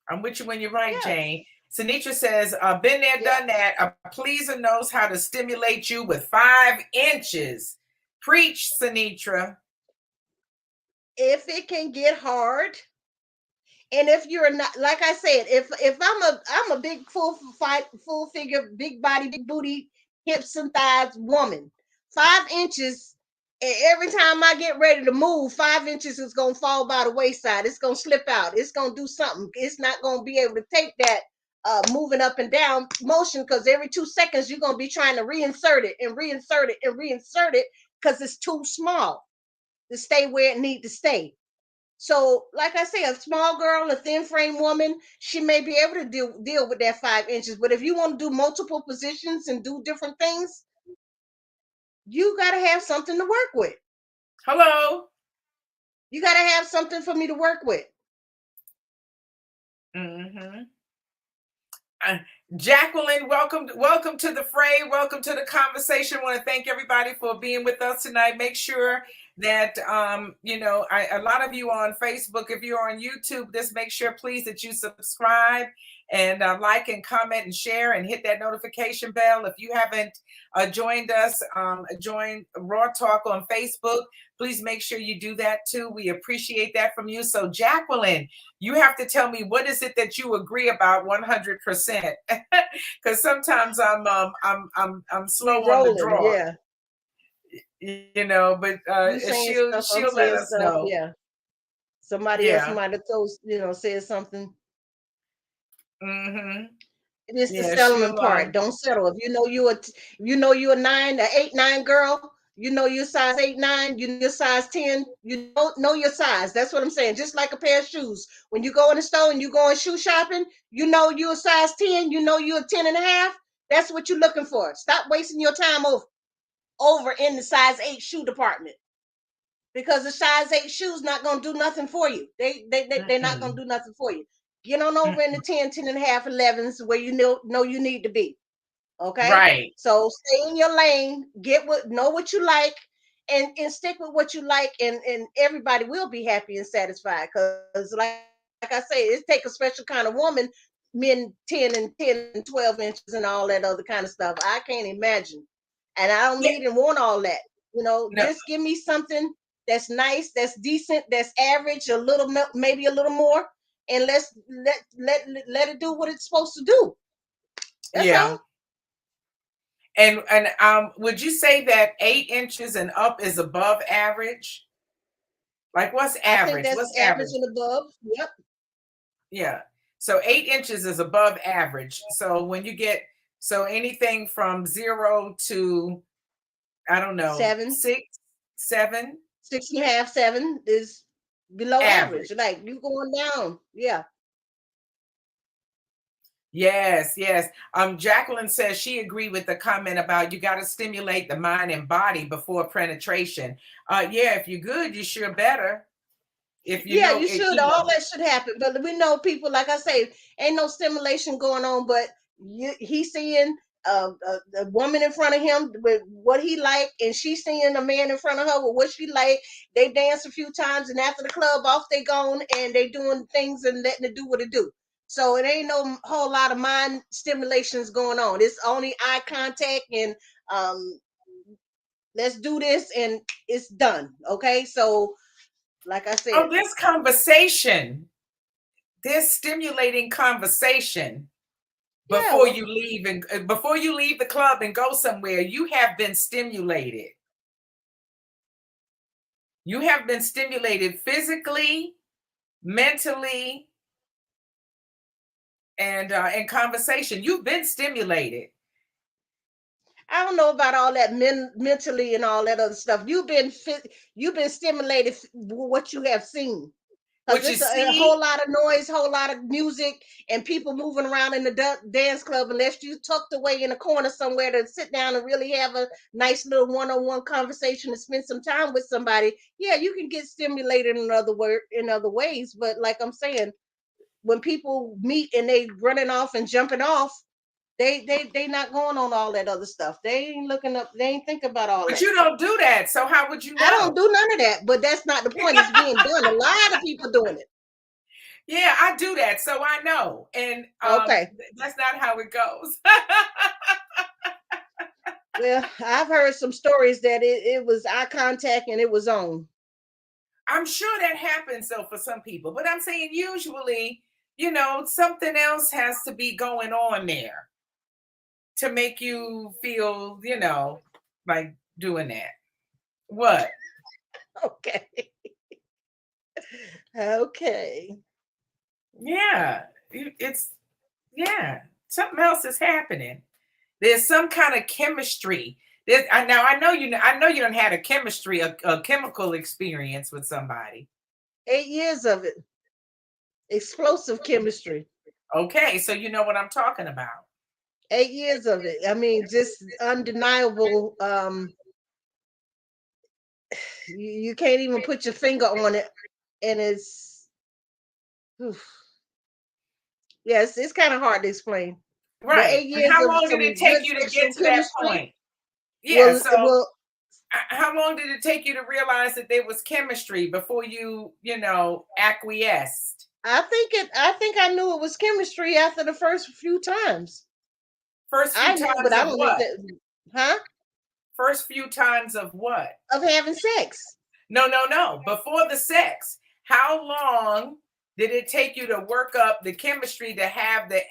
I'm with you when you're right, Yeah. Jane. Sinitra says, been there, Yeah. done that. A pleaser knows how to stimulate you with 5 inches. Preach, Sinitra. If it can get hard, and if you're not, like I said, if I'm a big full figure, big body, big booty, hips and thighs woman, 5 inches, and every time I get ready to move, 5 inches is gonna fall by the wayside. It's gonna slip out. It's gonna do something. It's not gonna be able to take that moving up and down motion, because every 2 seconds you're gonna be trying to reinsert it and reinsert it and reinsert it, because it's too small to stay where it need to stay. So, like I say, a small girl, a thin frame woman, she may be able to deal with that 5 inches. But if you want to do multiple positions and do different things, you got to have something to work with. Hello. You got to have something for me to work with. Mm-hmm. Jacqueline, welcome to the fray. Welcome to the conversation. I want to thank everybody for being with us tonight. Make sure that a lot of you on Facebook, if you're on YouTube, just make sure please that you subscribe and like and comment and share and hit that notification bell. If you haven't joined us, join Raw Talk on Facebook, please make sure you do that too. We appreciate that from you. So Jacqueline, you have to tell me, what is it that you agree about 100%? Because sometimes I'm slow on the Rolling, draw, yeah. but You saying stuff, I'm she'll let saying us stuff, know. yeah. Somebody else Yeah. might have told, said something. Mm-hmm. It's the Yeah, settling part. Don't settle. If you know you're a 9, an 8, 9 girl, you know you're size 8, 9, you're size 10, you don't know your size. That's what I'm saying. Just like a pair of shoes. When you go in the store and you go shoe shopping, you know you're a size 10, you know you're a 10 and a half. That's what you're looking for. Stop wasting your time over in the size 8 shoe department. Because the size 8 shoes not gonna do nothing for you. They're not gonna do nothing for you. Get on over in the 10, 10 and a half, 11s where you know you need to be. Okay. Right. So stay in your lane, know what you like, and stick with what you like, and everybody will be happy and satisfied. Because like I say, it takes a special kind of woman, men 10 and 12 inches and all that other kind of stuff. I can't imagine. And I don't Yeah. need and want all that. No. Just give me something that's nice, that's decent, that's average, a little, maybe a little more, and let it do what it's supposed to do. That's Yeah. all. And would you say that 8 inches and up is above average? Like, what's I think average? that's What's average average? and above. Yep. Yeah. So 8 inches is above average. So when you get, so anything from 0 to, I don't know, 7, 6, 7, 6.5, 7 is below average. average. Like you going down. Yeah. Yes, yes. Jacqueline says she agreed with the comment about you got to stimulate the mind and body before penetration. Yeah, if you're good, you sure better. If you Yeah, know you it, should. All that should happen. But we know people, like I say, ain't no stimulation going on, but he's seeing a woman in front of him with what he like, and she's seeing a man in front of her with what she like. They dance a few times, and after the club, off they gone, and they doing things and letting it do what it do. So it ain't no whole lot of mind stimulations going on. It's only eye contact and let's do this, and it's done. Okay, so like I said, oh, this conversation, this stimulating conversation yeah, before well, you leave, and before you leave the club and go somewhere, you have been stimulated. You have been stimulated physically, mentally, and conversation. You've been stimulated. I don't know about all that mentally and all that other stuff. You've been stimulated what you have seen. Because What you it's a see, whole lot of noise, whole lot of music, and people moving around in the dance club. Unless you tucked away in a corner somewhere to sit down and really have a nice little one-on-one conversation and spend some time with somebody, yeah, you can get stimulated in other ways. But like I'm saying, when people meet and they running off and jumping off, they not going on all that other stuff. They ain't looking up. They ain't think about all but that. you don't do that. So how would you I don't know? do none of that. But that's not the point. It's being done. A lot of people doing it. Yeah, I do that, so I know. And Okay. that's not how it goes. Well, I've heard some stories that it was eye contact and it was on. I'm sure that happens though for some people, but I'm saying usually, something else has to be going on there to make you feel, like doing that. What? Okay. Okay. Yeah, it's yeah. Something else is happening. There's some kind of chemistry. Now I know you. I know you don't had a chemical experience with somebody. 8 years of it. Explosive chemistry. Okay, so you know what I'm talking about. 8 years of it. I mean, just undeniable. You can't even put your finger on it, and oof. Yes, it's kind of hard to explain. But Right. eight And years how of long did it some take good you to get sexual to that chemistry. point? Yeah. So Well, how long did it take you to realize that there was chemistry before you, acquiesced? I think I knew it was chemistry after the first few times. First few I knew, but times I of don't think what? that, huh? First few times of what? Of having sex. No, no, no. Before the sex. How long did it take you to work up the chemistry to have the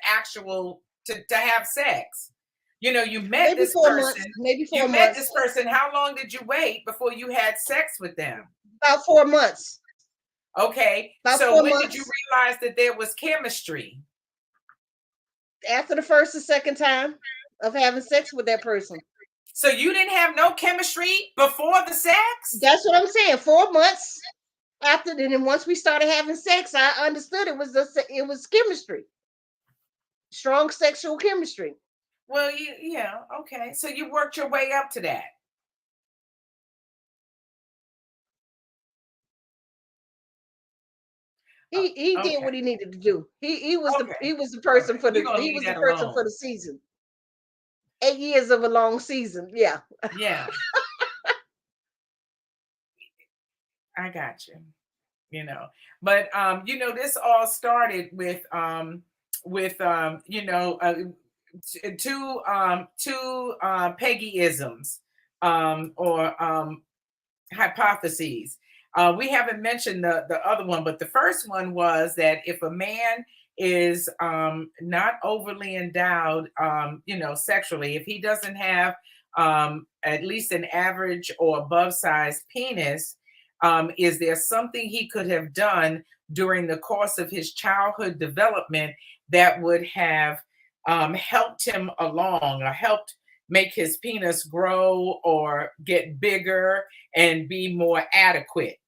actual to have sex? You met Maybe this 4 months. person. Maybe You four met months. this person. How long did you wait before you had sex with them? About 4 months. Okay. About So four when did you months realize that there was chemistry? after the first or second time of having sex with that person. So you didn't have no chemistry before the sex? That's what I'm saying. 4 months after, and then once we started having sex, I understood it was chemistry, strong sexual chemistry. Well, yeah, okay. So you worked your way up to that. He did Okay. what he needed to do. He was the Okay. he was the All person right. for We're the gonna he leave was the that person alone. for the season. 8 years of a long season. Yeah. Yeah, I got you. But this all started with two Peggyisms, or hypotheses. We haven't mentioned the other one, but the first one was that if a man is not overly endowed, sexually, if he doesn't have at least an average or above size penis, is there something he could have done during the course of his childhood development that would have helped him along, or helped make his penis grow or get bigger and be more adequate?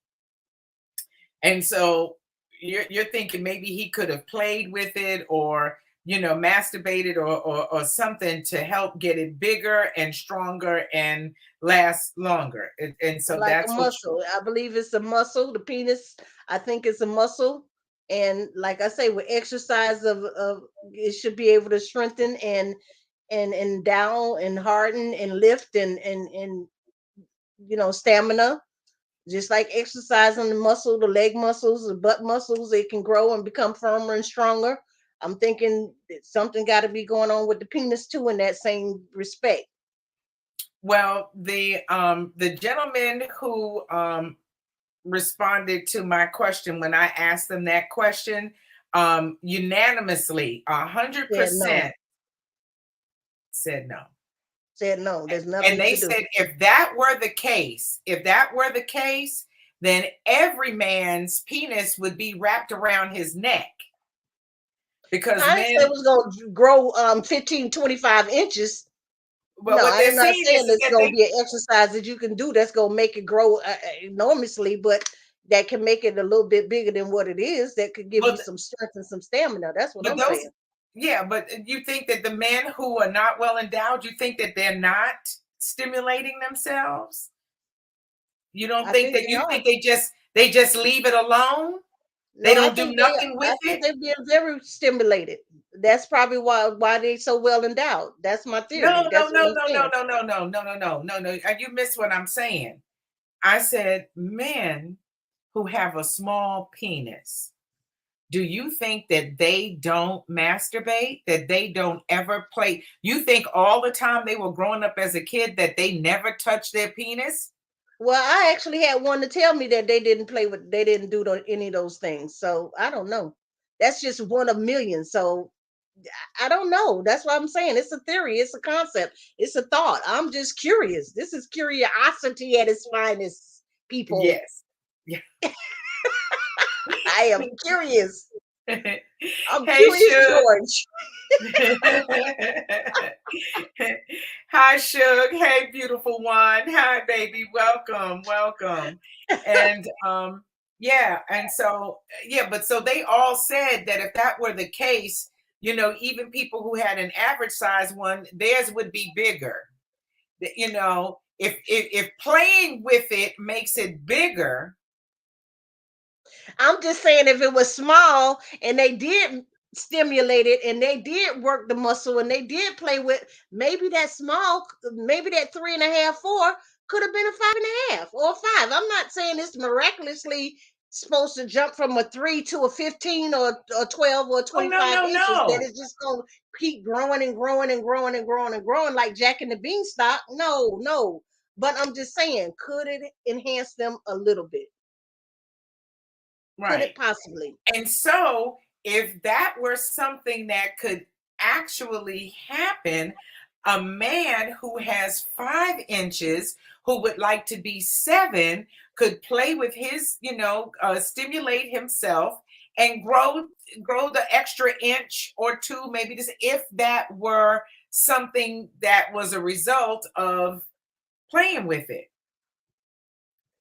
And so you're thinking maybe he could have played with it, or masturbated, or something to help get it bigger and stronger and last longer. And so Like a that's what muscle. I believe it's a muscle. The penis, I think it's a muscle. And like I say, with exercise of it should be able to strengthen and down and harden and lift and stamina. Just like exercising the muscle, the leg muscles, the butt muscles, they can grow and become firmer and stronger. I'm thinking that something got to be going on with the penis too in that same respect. well, the gentleman who responded to my question when I asked them that question, unanimously, a hundred Said no. percent said no. Said no. There's And nothing they to do. said if that were the case, then every man's penis would be wrapped around his neck, because I didn't say men, it was going to grow 15, 25 inches. well, No, what they're I'm not saying saying is it's that going to they, be an exercise that you can do that's going to make it grow enormously, but that can make it a little bit bigger than what it is. That could give you but some strength and some stamina. That's what but I'm those, saying. yeah, but you think that the men who are not well endowed, you think that they're not stimulating themselves? You don't I think think that, they you are. think they just leave it alone? No, They I don't do think they nothing with I think it? they're being very stimulated. That's probably why they so well endowed. That's my No, theory. no, That's what no, I'm no, no, saying. no, no, no, no, no, no, no, no. You missed what I'm saying. I said men who have a small penis. Do you think that they don't masturbate? That they don't ever play? You think all the time they were growing up as a kid that they never touched their penis? Well, I actually had one to tell me that they didn't do any of those things. So I don't know. That's just one of millions. So I don't know. That's what I'm saying. It's a theory. It's a concept. It's a thought. I'm just curious. This is curiosity at its finest, people. Yes. Yeah. I am curious. I'm Hey, curious, Suge. George. Hi, Suge. Hey, beautiful one. Hi, baby. Welcome, welcome. And yeah, and so yeah, but so they all said that if that were the case, even people who had an average size one, theirs would be bigger. If playing with it makes it bigger. I'm just saying if it was small and they did stimulate it and they did work the muscle and they did play with maybe that 3.5, 4 could have been a 5.5 or a 5. I'm not saying it's miraculously supposed to jump from a 3 to a 15 or a 12 or Oh, no, 25 no, inches, that no. it's just going to keep growing and growing and growing and growing and growing like Jack and the Beanstalk. No, no. But I'm just saying, could it enhance them a little bit? Could Right. it possibly? And so, if that were something that could actually happen, a man who has 5 inches, who would like to be 7, could play with his, stimulate himself and grow the extra inch or two, maybe just if that were something that was a result of playing with it.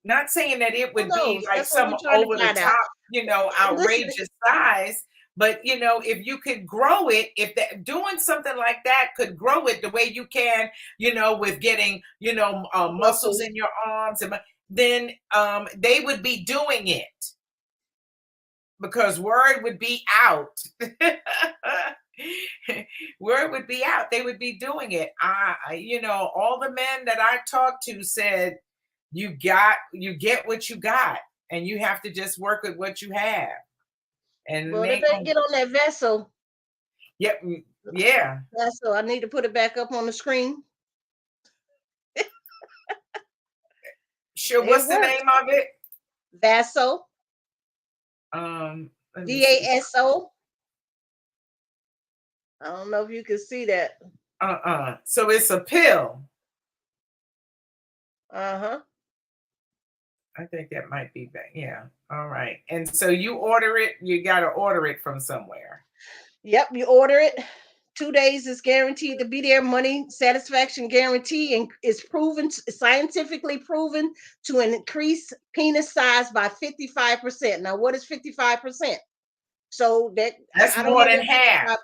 Not saying that it Who would be knows? like That's what some we're trying to over the find out. top, Listen, outrageous size, but if you could grow it, if that doing something like that could grow it the way you can, with getting, muscles muscles. in your arms, and then they would be doing it because word would be out. Word would be out. They would be doing it. All the men that I talked to said, you get what you got, and you have to just work with what you have. And Well, they they better gonna, get on that vessel. yep, yeah. Vessel. I need to put it back up on the screen. Sure. It What's the works. name of it? Vaso. Let me see. VASO. I don't know if you can see that. So it's a pill. Uh-huh. I think that might be back. Yeah. All right. And so you order it, you gotta order it from somewhere. Yep, you order it. 2 days is guaranteed to be there. Money satisfaction guarantee, and it's scientifically proven to increase penis size by 55%. Now, what is 55%? So that That's I don't more know than what half. 55.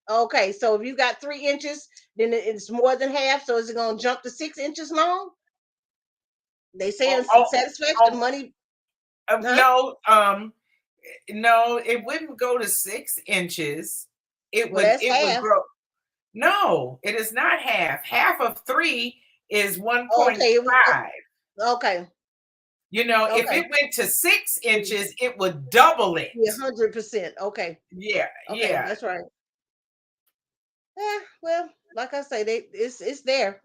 Okay, so if you got 3 inches, then it's more than half. So is it going to jump to 6 inches long? They Oh, saying oh, satisfaction oh, money, huh? no, it wouldn't go to 6 inches. It Well, would that's it would half. grow. No, it is not half. Half of 3 is Okay, 1.5. okay, If okay. it went to 6 inches, it would double it. Yeah, 100%. Okay, Yeah, okay, yeah, that's right. Yeah, well, like I say, it's there.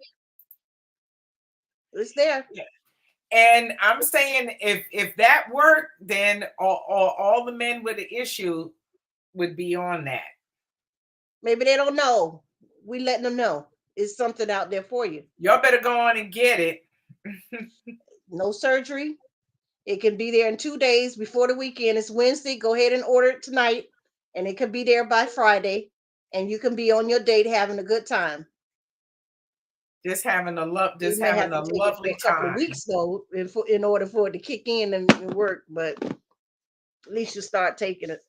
It's there. yeah. And I'm saying if that worked, then all the men with the issue would be on that. Maybe they don't know. We letting them know. It's something out there for you. Y'all better go on and get it. No surgery. It can be there in 2 days before the weekend. It's Wednesday. Go ahead and order it tonight. and it could be there by Friday, and you can be on your date having a good time. Just having You just may have having to a take it for lovely a couple of time. weeks though, in order for it to kick in and work. But at least you start taking it.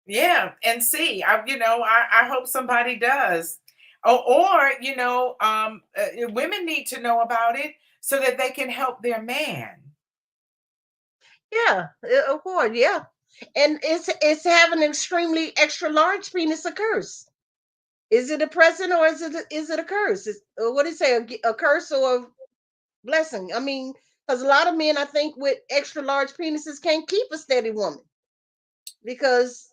Yeah, and see, I hope somebody does. Or women need to know about it so that they can help their man. Yeah, of course, yeah. And it's having an extremely extra large penis a curse. Is it a present or is it a curse? What do you say? A curse or a blessing? I mean, because a lot of men, I think, with extra large penises can't keep a steady woman because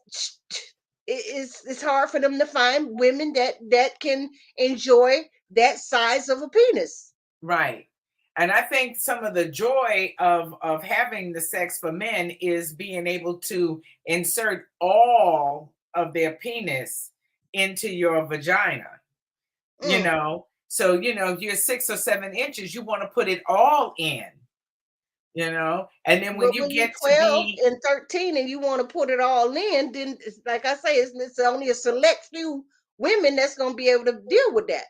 it's hard for them to find women that can enjoy that size of a penis. Right. And I think some of the joy of having the sex for men is being able to insert all of their penis into your vagina. Mm. So if you're 6 or 7 inches, you want to put it all in. And then when But you when you're get to 12 be and 13 and you want to put it all in, then it's like I say, it's only a select few women that's going to be able to deal with that.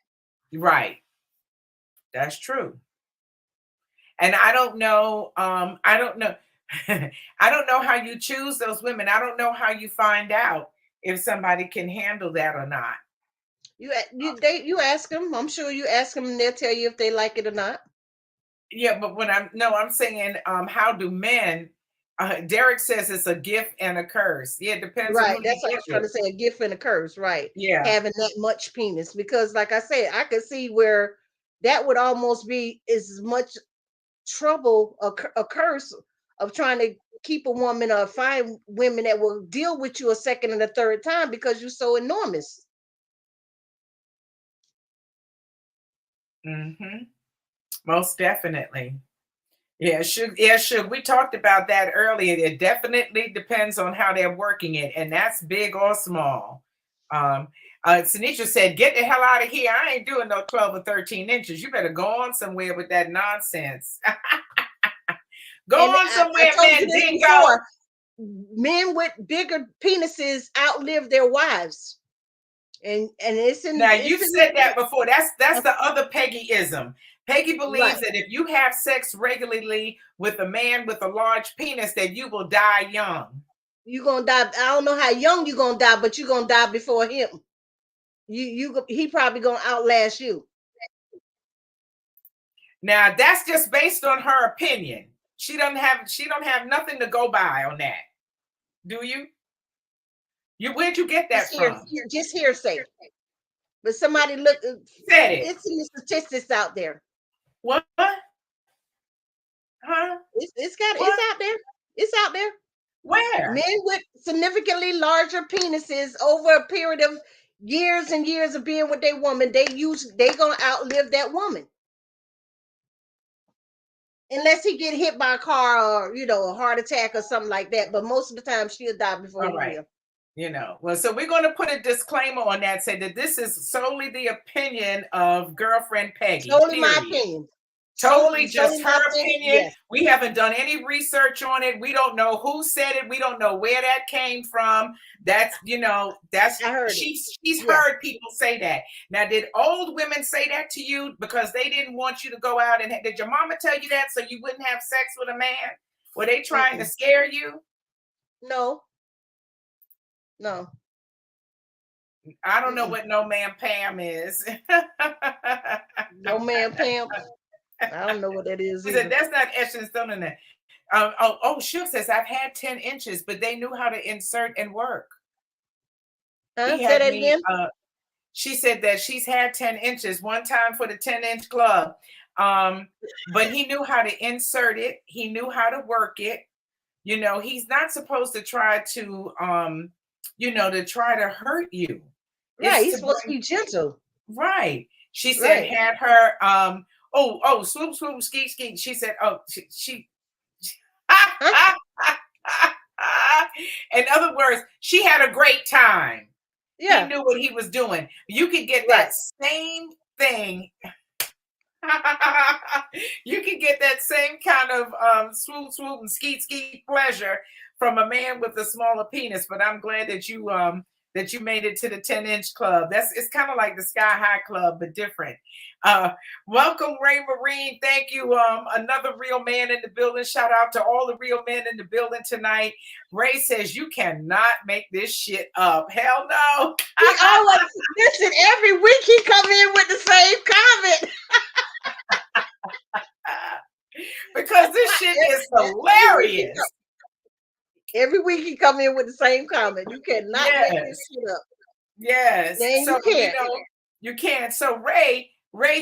right, that's true. And I don't know, I don't know, I don't know how you choose those women. I don't know how you find out if somebody can handle that or not. You ask them. I'm sure you ask them, and they'll tell you if they like it or not. Yeah, but I'm saying, how do men? Derek says it's a gift and a curse. Yeah, it depends on Right. who you That's what I get was trying with. to say. A gift and a curse. Right. Yeah. Having that much penis, because like I said, I could see where that would almost be as much trouble, a curse of trying to keep a woman or find women that will deal with you a second and a third time because you're so enormous. Hmm. Most definitely. Yeah, sure. We talked about that earlier. It definitely depends on how they're working it, and that's big or small. Um, Tanisha said, "Get the hell out of here! I ain't doing no 12 or 13 inches. You better go on somewhere with that nonsense. Go And on I somewhere, told you man. this Dingo." before. Men with bigger penises outlive their wives, and Now it's you've in said that before. That's uh, the other Peggyism. Peggy believes right. that if you have sex regularly with a man with a large penis, that you will die young. You're gonna die. I don't know how young you're gonna die, but you're gonna die before him. He probably gonna outlast you. Now that's just based on her opinion. She don't have nothing to go by on that. Do you? Where'd you get Just that from? just hearsay. But somebody look. Said it. It's in the statistics out there. What? Huh? It's What? out there. It's out there. Where? Men with significantly larger penises over a period of years and years of being with their woman, they gonna outlive that woman. Unless he get hit by a car or a heart attack or something like that. But most of the time she'll die before All he right. will. Well, so we're going to put a disclaimer on that, say that this is solely the opinion of girlfriend Peggy, Solely my period. opinion. Totally Solely just my her opinion. opinion. Yes. We haven't done any research on it. We don't know who said it. We don't know where that came from. That's I heard it. she's Yeah. heard people say that. Now, did old women say that to you because they didn't want you to go out and did your mama tell you that so you wouldn't have sex with a man? Were they trying to scare you? No. No. I don't know what no man Pam is. No man Pam. I don't know what that is She said, either. that's not etched in stone in there. Shook says, I've had 10 inches, but they knew how to insert and work. Huh? He Say had that me, again. she said that she's had 10 inches one time for the 10-inch club. But he knew how to insert it. He knew how to work it. He's not supposed to try to, hurt you. Right. It's He's to supposed to bring, be gentle. right. She said, Right. had her, swoop, swoop, skeet, skeet. She said, she Huh? in other words, she had a great time. He Yeah. knew what he was doing. You could get Right. that same thing. You can get that same kind of swoop, swoop, and skeet, skeet pleasure from a man with a smaller penis, but I'm glad that you made it to the 10-inch club. It's kind of like the Sky High Club, but different. Uh, Welcome, Ray Marine. Thank you. Another real man in the building. Shout out to all the real men in the building tonight. Ray says you cannot make this shit up. Hell no. He always listen. Every week he come in with the same comment. Because this shit is hilarious. Every week he come in with the same comment. You cannot make this Yes. shit up. Yes. Then So you can't. you can. So Ray,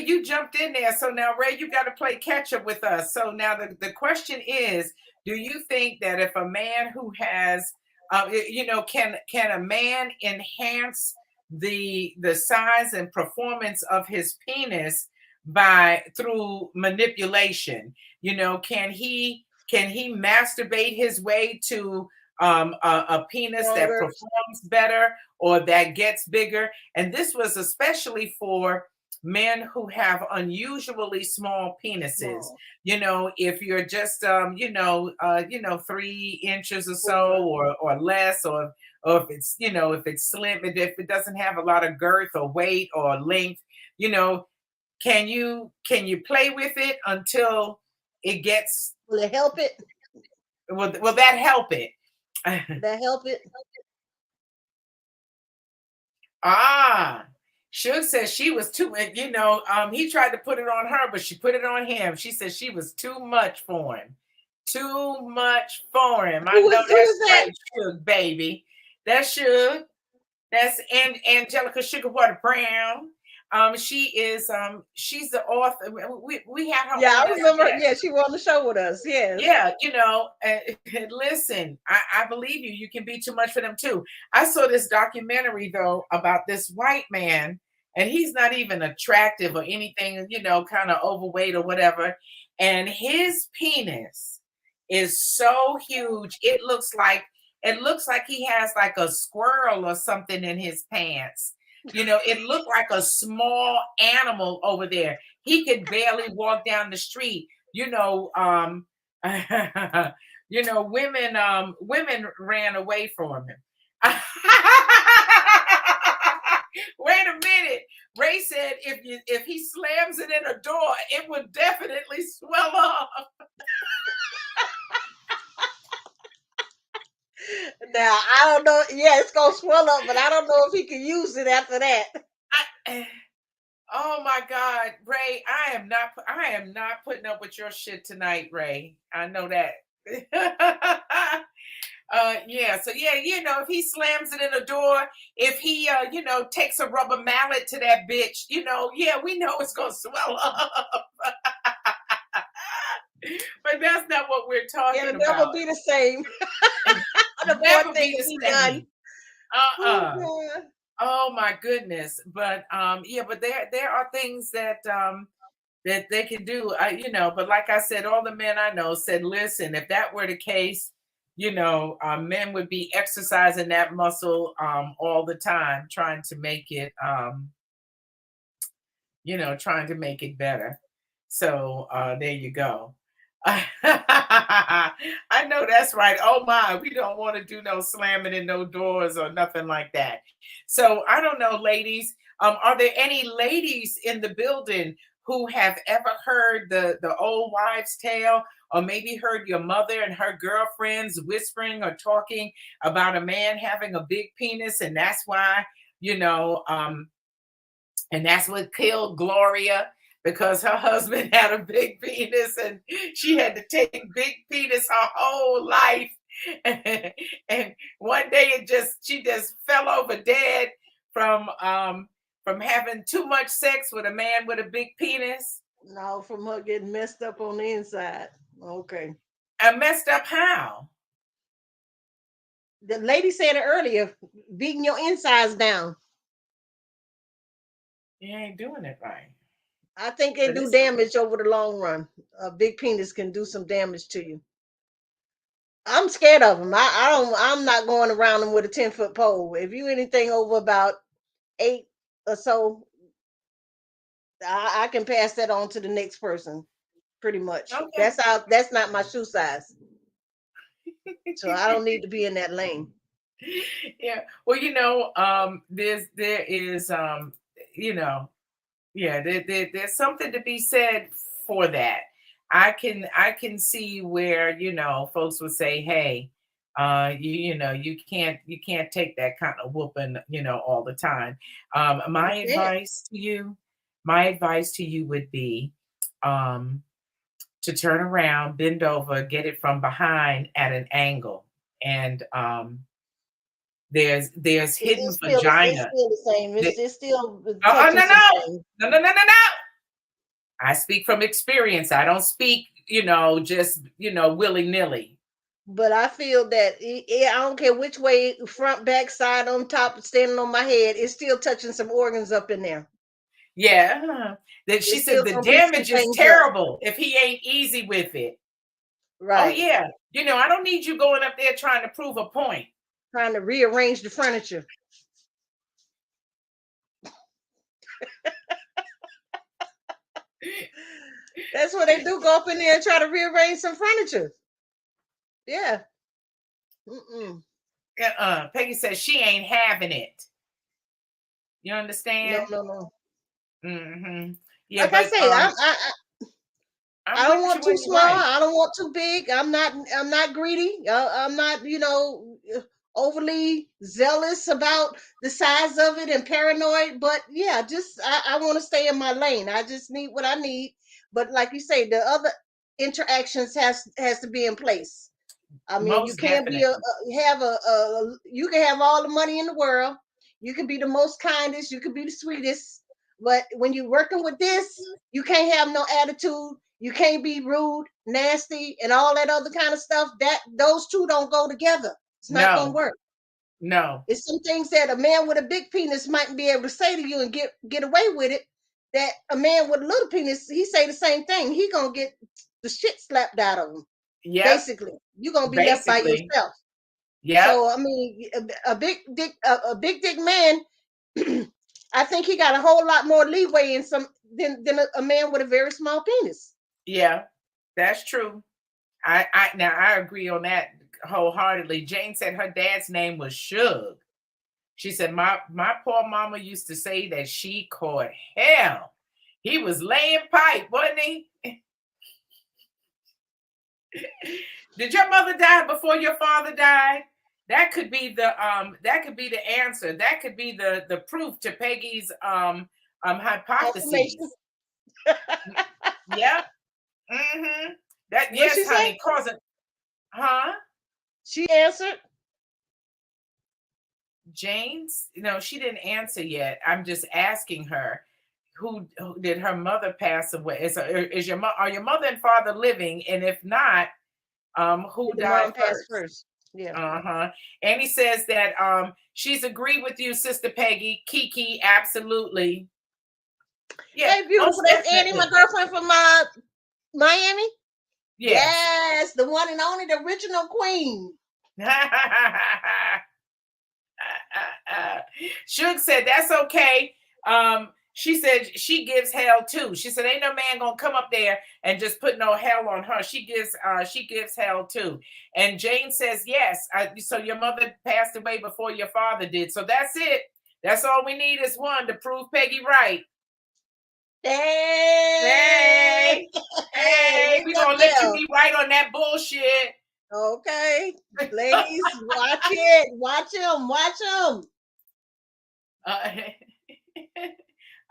you jumped in there. So now Ray, you got to play catch up with us. So now the question is, do you think that if a man who has can a man enhance the size and performance of his penis by through manipulation? Can he masturbate his way to a penis that Longer. performs better or that gets bigger? And this was especially for men who have unusually small penises. Wow. If you're just 3 inches or so or less, or if it's slim, and if it doesn't have a lot of girth or weight or length, you know, can you play with it until it gets? Will it help it? Will that help it? That help it? Suge says she was too, he tried to put it on her, but she put it on him. She said she was too much for him. Too much for him. I know that's right, Suge, baby. That's Suge. That's Angelica Sugarwater Brown. She's the author. We had her. Yeah, on I remember. yesterday. Yeah, she was on the show with us. Yes. Yeah, listen, I believe you. You can be too much for them too. I saw this documentary though about this white man, and he's not even attractive or anything, kind of overweight or whatever. And his penis is so huge, it looks like he has like a squirrel or something in his pants. It looked like a small animal over there. He could barely walk down the street. Women women ran away from him. Wait a minute. Ray said if he slams it in a door, it would definitely swell up. Now I don't know. Yeah, it's gonna swell up, but I don't know if he can use it after that. Oh my God, Ray! I am not putting up with your shit tonight, Ray. I know that. Yeah. So yeah, if he slams it in a door, if he takes a rubber mallet to that bitch, yeah, we know it's gonna swell up. But that's not what we're talking about. It'll never be the same. The Never more be things the he done. same. Oh my goodness. But but there are things that that they can do. But like I said, all the men I know said, listen, if that were the case, men would be exercising that muscle all the time, trying to make it trying to make it better. So there you go. I know that's right. Oh my, we don't want to do no slamming in no doors or nothing like that. So I don't know, ladies. Are there any ladies in the building who have ever heard the old wives' tale, or maybe heard your mother and her girlfriends whispering or talking about a man having a big penis, and that's why, and that's what killed Gloria, because her husband had a big penis and she had to take big penis her whole life. And one day she just fell over dead from having too much sex with a man with a big penis. No, from her getting messed up on the inside. Okay. And messed up how? The lady said it earlier, beating your insides down. You ain't doing it right. I think they do damage over the long run. A big penis can do some damage to you. I'm scared of them. I'm not going around them with a 10-foot pole. If you anything over about 8 or so, I can pass that on to the next person. Pretty much. Okay. That's not my shoe size. So I don't need to be in that lane. Yeah. Well, there is you know, yeah, there's something to be said for that. I can see where, folks would say, hey, you can't take that kind of whooping, all the time. You can't. My advice to you would be um to turn around, bend over, get it from behind at an angle. And there's hidden It's vagina. still the same. That, It's still no, touching no, some things. no, no, no, no, no. I speak from experience. I don't speak, just willy nilly. But I feel that I don't care which way, front, back, side, on top, standing on my head, it's still touching some organs up in there. Yeah. That she It's said still the gonna be some damage is things up. terrible if he ain't easy with it. Oh Right. yeah. I don't need you going up there trying to prove a point. Trying to rearrange the furniture. That's what they do. Go up in there and try to rearrange some furniture. Yeah. Mm-mm. Peggy says she ain't having it. You No, understand? no, no. Mm-hmm. Yeah, Like I but say, I I'm don't with want you too when you're small. right. I don't want too big. I'm not greedy. I'm not, overly zealous about the size of it and paranoid. But yeah, just I want to stay in my lane. I just need what I need. But like you say, the other interactions has to be in place. I mean, you Most can't be definitely. have you can have all the money in the world. You can be the most kindest. You can be the sweetest. But when you're working with this, you can't have no attitude. You can't be rude, nasty, and all that other kind of stuff. That those two don't go together. It's not gonna No, work. no. It's some things that a man with a big penis might be able to say to you and get away with it. That a man with a little penis, he say the same thing. He gonna get the shit slapped out of him. Yep. Basically, you're gonna be left by Basically. yourself. Yep. So I mean, a big dick man, I think he got a whole lot more leeway in some than a man with a very small penis. Yeah. That's true. I agree on that wholeheartedly. Jane said her dad's name was Suge. She said my poor mama used to say that she caught hell. He was laying pipe, wasn't he? Did your mother die before your father died? That could be the answer. That could be the proof to Peggy's Confirmation. hypotheses. Yep. Mm-hmm. That What yes, she say? honey, cause it, huh? She answered. James? No, she didn't answer yet. I'm just asking her who did her mother pass away? Are your mother and father living? And if not, who Did the died mom pass first? first? Yeah. Uh-huh. Annie says that she's agreed with you, Sister Peggy. Kiki, absolutely. Yeah, Hey, beautiful. most That's Annie, my definitely. girlfriend from Miami. Yes. Yes, the one and only, the original queen. Shug said that's okay. She said she gives hell too. She said ain't no man gonna come up there and just put no hell on her. She gives hell too. And Jane says yes. So your mother passed away before your father did. So that's it. That's all we need is one to prove Peggy right. Hey, Hey, hey, hey, ring we that gonna let you bell. be right on that bullshit. Okay, ladies, watch it. Watch him. Watch him.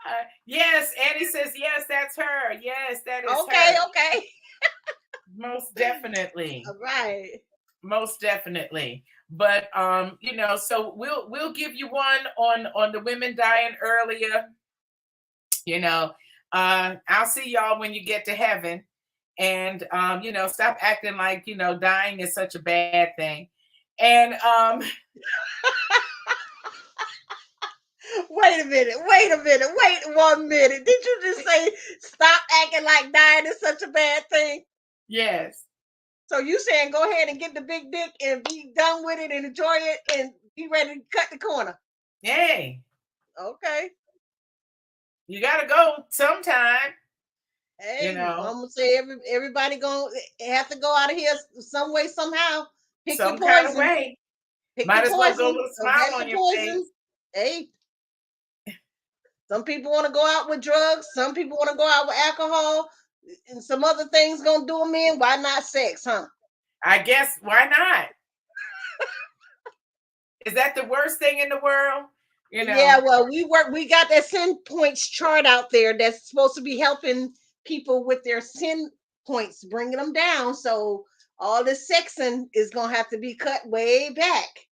Uh, yes, Annie says yes. That's her. Yes, that is Okay, her. okay. Most definitely. All right. Most definitely. But so we'll give you one on the women dying earlier. You know, I'll see y'all when you get to heaven. And stop acting like dying is such a bad thing. And Wait a minute. Wait a minute. Wait 1 minute. Did you just say stop acting like dying is such a bad thing? yes. So you saying go ahead and get the big dick and be done with it and enjoy it and be ready to cut the corner? Hey, Okay. you gotta go sometime, you Hey, I'm know. gonna say everybody gonna have to go out of here some way somehow. Pick your some kind of poison. way. Pick Might your as well go with poison. a Don't smile get the on your poison. face. Hey, some people want to go out with drugs. Some people want to go out with alcohol. And some other things gonna do them in. Why not sex, huh? I guess, why not? Is that the worst thing in the world? You Yeah, know, well, we got that sin points chart out there that's supposed to be helping people with their sin points, bringing them down. So all this sexing is gonna have to be cut way back.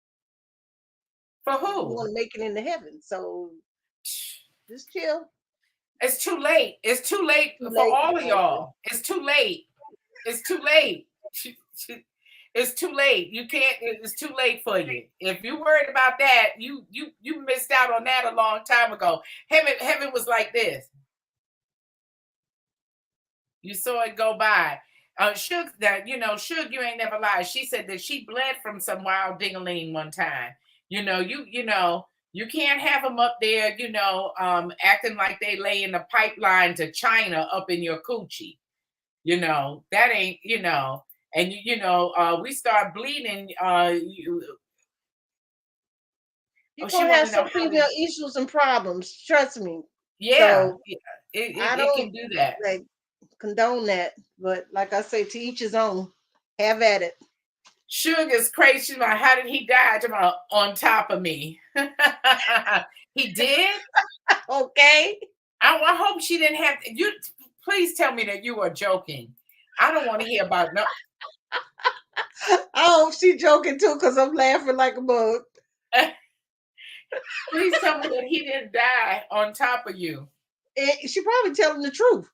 for You who? want to make it into heaven. So just chill. It's too late. It's too late Too for late. all of y'all. It's too late. It's too late. It's too late. You can't. It's too late for you. If you worried about that, you missed out on that a long time ago. Heaven was like this. You saw it go by. Suge, Suge, you ain't never lied. She said that she bled from some wild dingaling one time. You can't have them up there, acting like they lay in the pipeline to China up in your coochie. That ain't, and we start bleeding. You're She gonna want have to know some how female to, issues and problems. Trust me. yeah, So it, I it don't can do that. like condone that, but like I say, to each his own. Have at it. Suge is crazy. She's like, how did he die? On top of me. He did? Okay. I hope she didn't have you. Please tell me that you are joking. I don't want to hear about no. I hope she joking too, because I'm laughing like a bug. Please tell me that he didn't die on top of you. And she probably telling the truth.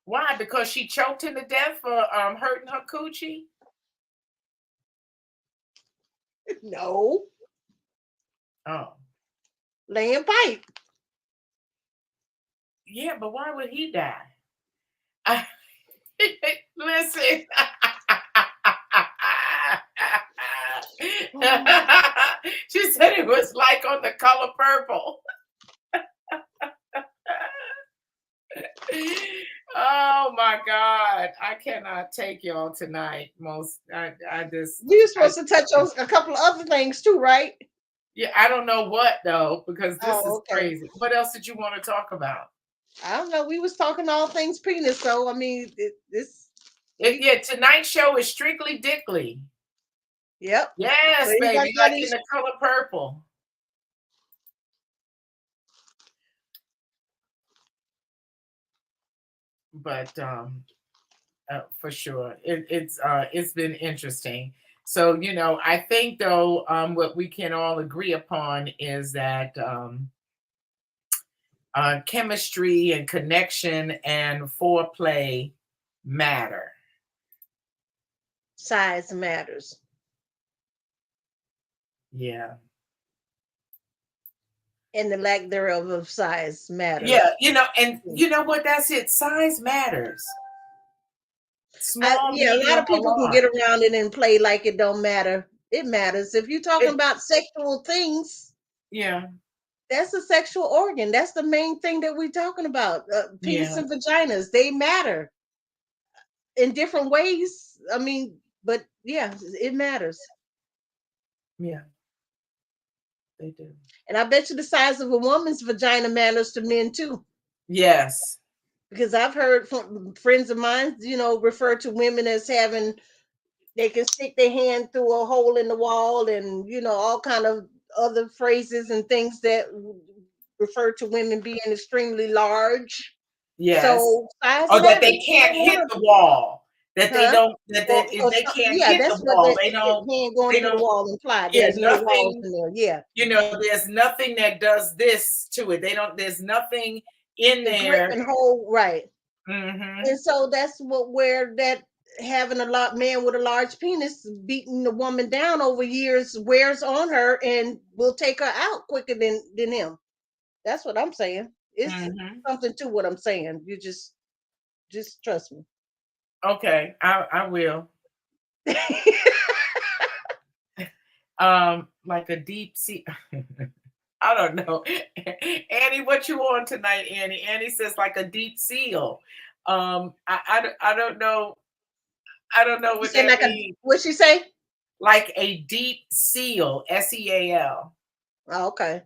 Why? Because she choked him to death for hurting her coochie? No. Oh. Laying pipe. Yeah, but why would he die? Listen. She said it was like on The Color Purple. Oh my God. I cannot take y'all tonight. We were supposed to touch on a couple of other things too, right? Yeah, I don't know what though, because this Oh, is okay. crazy. What else did you want to talk about? I don't know. We was talking all things penis, so I mean, Yeah, tonight's show is strictly dickly. Yep. So Yes, anybody baby, got like any? in The Color Purple. But for sure, it's been interesting. So I think though, what we can all agree upon is that chemistry and connection and foreplay matter. Size matters. Yeah. And the lack thereof of size matters. Yeah, and you know what? That's it. Size matters. Small, Yeah, a lot medium, of or people can large. get around it and play like it don't matter. It matters. If you're talking It, about sexual things, yeah, that's a sexual organ. That's the main thing that we're talking about. Penis yeah, and vaginas, they matter in different ways. I mean, but yeah, it matters. yeah. They do. And I bet you the size of a woman's vagina matters to men too. Yes. Because I've heard from friends of mine, refer to women as having, they can stick their hand through a hole in the wall, and all kind of other phrases and things that refer to women being extremely large. Yes. So size Or that matters. they You can't don't hit want the to, wall. That they huh? don't. That Or, if or they can't yeah, hit that's the what wall, the they don't. hand going They through the don't. wall imply. Yeah, There's no walls nothing. in there. Yeah, There's nothing that does this to it. They don't. There's nothing in the grip there. and hold, right. Mm-hmm. And so that's where that having a lot man with a large penis beating the woman down over years wears on her and will take her out quicker than him. That's what I'm saying. It's Mm-hmm. something to what I'm saying. You just trust me. Okay, I will. Like a deep sea. I don't know. Annie, what you on tonight, Annie? Annie says like a deep seal. I don't know. I don't know You what said that like a means. what she say? Like a deep seal, seal. Oh, okay.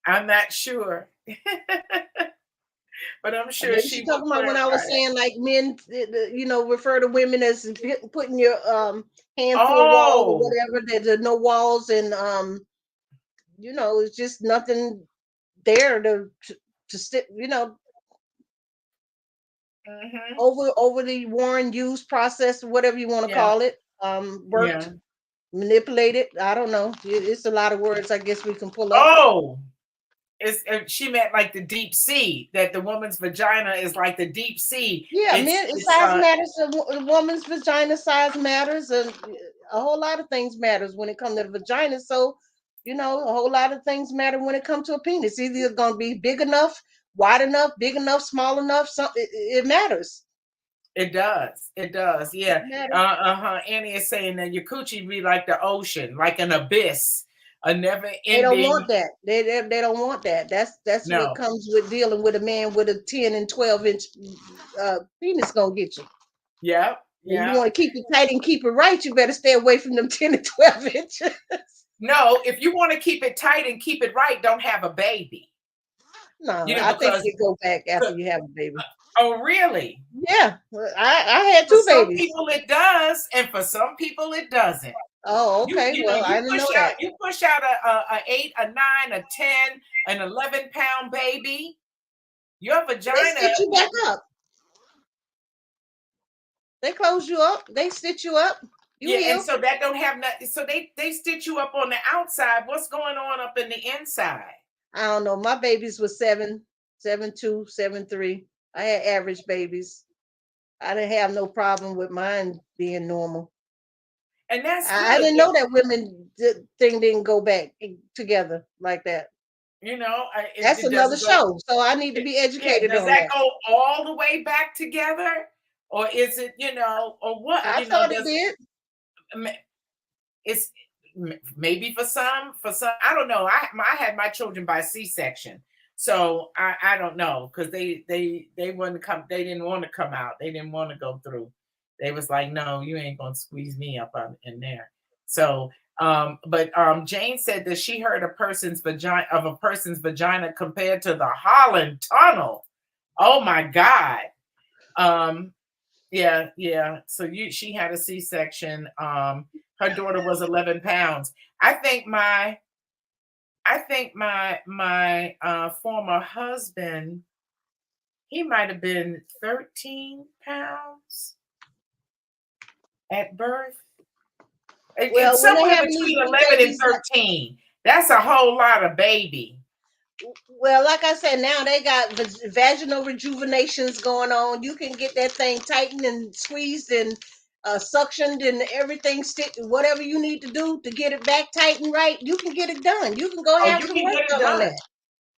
I'm not sure, but I'm Or sure maybe she she will talking about when I was clarify it. saying like men, refer to women as putting your hand through a wall or Oh, whatever. There's no walls, and it's just nothing there to sit. hmm, Over the worn, used, process, whatever you want to yeah, call it. yeah. Worked, manipulated. I don't know. It's a lot of words. I guess we can pull up. Oh, she meant like the deep sea, that the woman's vagina is like the deep sea. Yeah, It's men it's size matters. A woman's vagina size matters, and a whole lot of things matters when it comes to the vagina. So, a whole lot of things matter when it comes to a penis. Either going to be big enough, wide enough, big enough, small enough. It matters. It does. It does. It Yeah. matters. Annie is saying that your coochie be like the ocean, like an abyss, a never They don't ending. want that. They don't want that. That's what No. comes with dealing with a man with a 10 and 12-inch penis gonna get you. Yep. And you Yep. want to keep it tight and keep it right, you better stay away from them 10 and 12 inches. No, if you want to keep it tight and keep it right, don't have a baby. No, You know, I think because they go back after you have a baby. oh really? Yeah, well, I had For two some babies. people it does, and for some people it doesn't. Oh, You okay. you know, Well, I didn't know that. you push out a 8, a 9, a 10, an 11-pound baby. Your They vagina. stitch you back up. They close you up. They stitch you up. You Yeah, and heal. so that don't have nothing. So they stitch you up on the outside. What's going on up in the inside? I don't know. My babies were 7, 7, 2, 7, 3. I had average babies. I didn't have no problem with mine being normal. And that's I good. didn't know that women thing didn't go back together like that. You know, That's it another doesn't go. show. So I need to be Yeah, educated does on that that. go all the way back together, or is it or what? I thought it Does did. it's maybe for some I don't know. I had my children by C-section, so I don't know because they wouldn't come. They didn't want to come out. They didn't want to go through. They was like, no, you ain't gonna squeeze me up in there. So but Jane said that she heard a person's vagina compared to the Holland Tunnel. Oh my God. Um, yeah, yeah. So she had a C-section. Her daughter was 11 pounds. I think my former husband, he might have been 13 pounds at birth. It's Well, when they somewhere having these between big 11 and babies, 13. That's a whole lot of baby. well, like I said, now they got vaginal rejuvenations going on. You can get that thing tightened and squeezed and suctioned and everything stick. Whatever you need to do to get it back tight and right, you can get it done. You can go Oh, have you some can work get it done on done. that.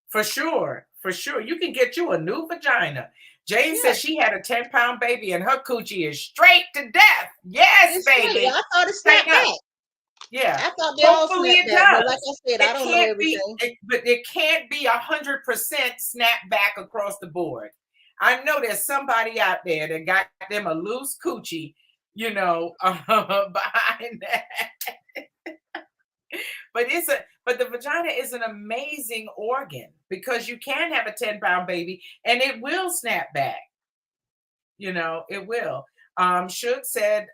For sure. For sure. You can get you a new vagina. Jane Yeah, says she had a 10-pound baby and her coochie is straight to death. Yes, it's straight. baby. I thought it snapped Tighten up. back. Yeah. I thought they all Hopefully snapped it back, but like I does. said, I It don't know can't be, everything. but it can't be 100% snap back across the board. I know there's somebody out there that got them a loose coochie, behind that. But the vagina is an amazing organ because you can have a 10-pound baby and it will snap back. It will. Shook said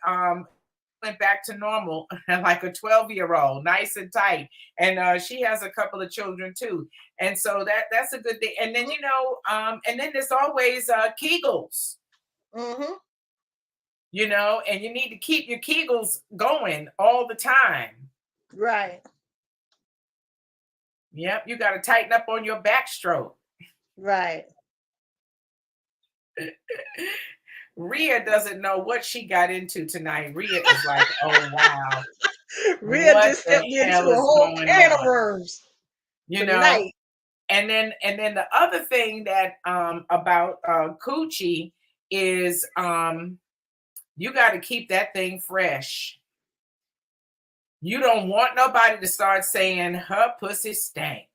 went back to normal like a 12-year-old, nice and tight. And she has a couple of children too. And so that's a good thing. And then and then there's always Kegels, Mm-hmm. and you need to keep your Kegels going all the time. Right, Yep, you got to tighten up on your backstroke. right. Rhea doesn't know what she got into tonight. Rhea is like, oh wow, Rhea what just the stepped into hell a is whole going can of on? worms You know, tonight. and then the other thing that about coochie is you got to keep that thing fresh. You don't want nobody to start saying her pussy stank.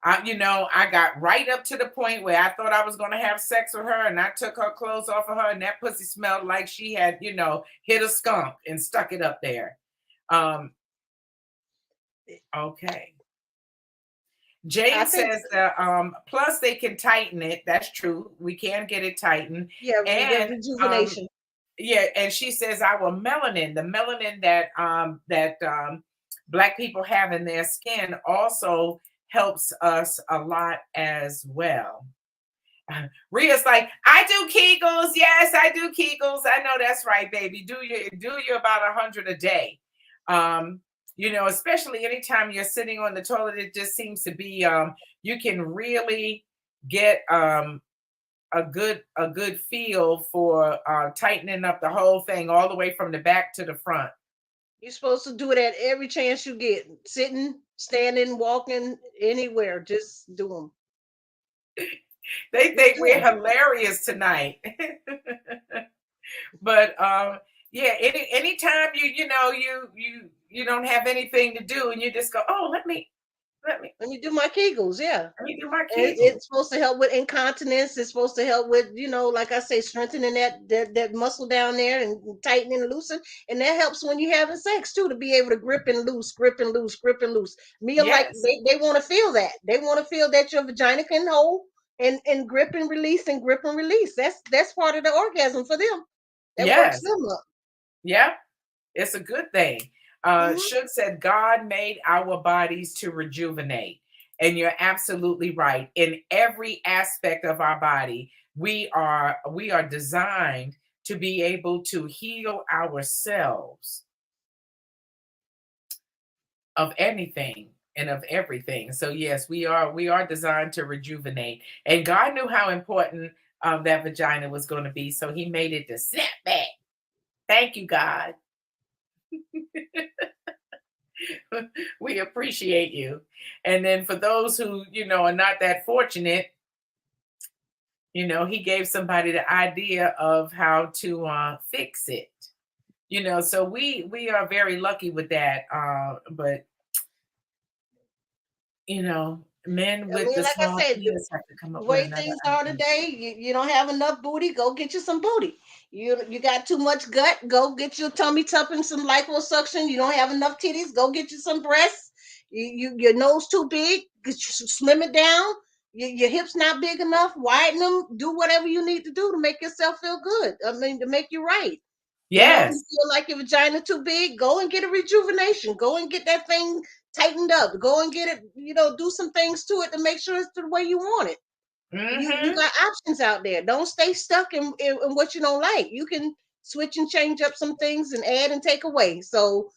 I got right up to the point where I thought I was going to have sex with her, and I took her clothes off of her, and that pussy smelled like she had, hit a skunk and stuck it up there. Um, okay. I Jane think, says that plus they can tighten it. That's true. We can get it tightened. yeah, the And rejuvenation. yeah, and she says our melanin, the melanin that black people have in their skin also helps us a lot as well. Ria's like, I do Kegels. Yes, I do Kegels. I know that's right, baby. Do you about 100 a day. Especially anytime you're sitting on the toilet, it just seems to be you can really get a good feel for tightening up the whole thing all the way from the back to the front. You're supposed to do it at every chance you get. Sitting, standing, walking, anywhere. Just do them. They Just think do we're them. hilarious tonight. But yeah, anytime you don't have anything to do and you just go, oh, let me When you do my Kegels, yeah. let me do my Kegels. It's supposed to help with incontinence. It's supposed to help with, like I say, strengthening that muscle down there and tightening and loosen. And that helps when you're having sex too, to be able to grip and loose, grip and loose, grip and loose. Me like Yes, they want to feel that. They want to feel that your vagina can hold and grip and release and grip and release. That's part of the orgasm for them. That works yes, them up. yeah. It's a good thing. Hmm. Shook said, God made our bodies to rejuvenate. And you're absolutely right. In every aspect of our body, we are designed to be able to heal ourselves of anything and of everything. So yes, we are designed to rejuvenate. And God knew how important that vagina was going to be. So he made it to snap back. Thank you, God. We appreciate you. And then for those who, are not that fortunate, he gave somebody the idea of how to fix it. So we are very lucky with that. But men I with mean, the like I small said, penis have to come the up with way another things are idea. today, you don't have enough booty, go get you some booty. You got too much gut, go get your tummy tuck and some liposuction. You don't have enough titties, go get you some breasts. Your nose too big, slim it down. Your hips not big enough, widen them. Do whatever you need to do to make yourself feel good. I mean, to make you right. If you Yes. feel like your vagina too big, go and get a rejuvenation. Go and get that thing tightened up. Go and get it, do some things to it to make sure it's the way you want it. You Mm-hmm. got options out there. Don't stay stuck in what you don't like. You can switch and change up some things and add and take away. So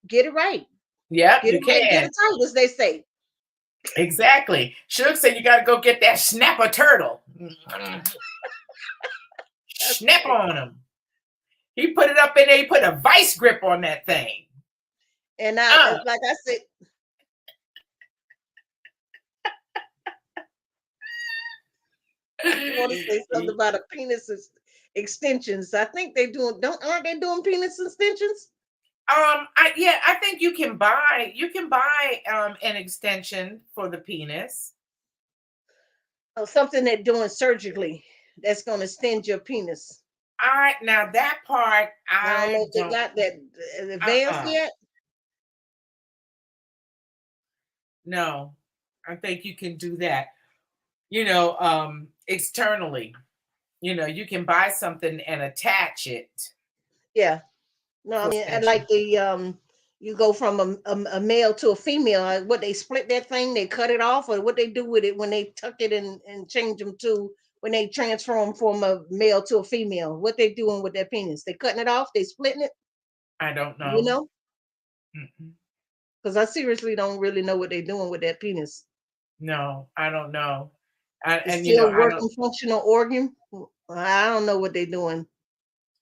get it right. Yep, Get it you right, get can. it tight, as they say. Exactly. Shook said you got to go get that snapper turtle. That's Snap right. on him. He put it up in there. He put a vice grip on that thing. And Uh, like I said, you want to say something about a penis extensions. I think they doing don't aren't they doing penis extensions? I think you can buy an extension for the penis. Or something they're doing surgically that's gonna extend your penis. I Now that part I don't know I if they don't. got that advanced Uh-uh. yet. No, I think you can do that. Externally. You can buy something and attach it Yeah. No, I for mean, and extension. like you go from a male to a female. What they split that thing, they cut it off, or what they do with it when they tuck it and change them to when they transform from a male to a female. What they doing with their penis? They cutting it off. They splitting it. I don't You know. know, Mm-mm. because I seriously don't really know what they're doing with that penis. No, I don't know. I, It's and still I don't working functional organ. I don't know what they're doing.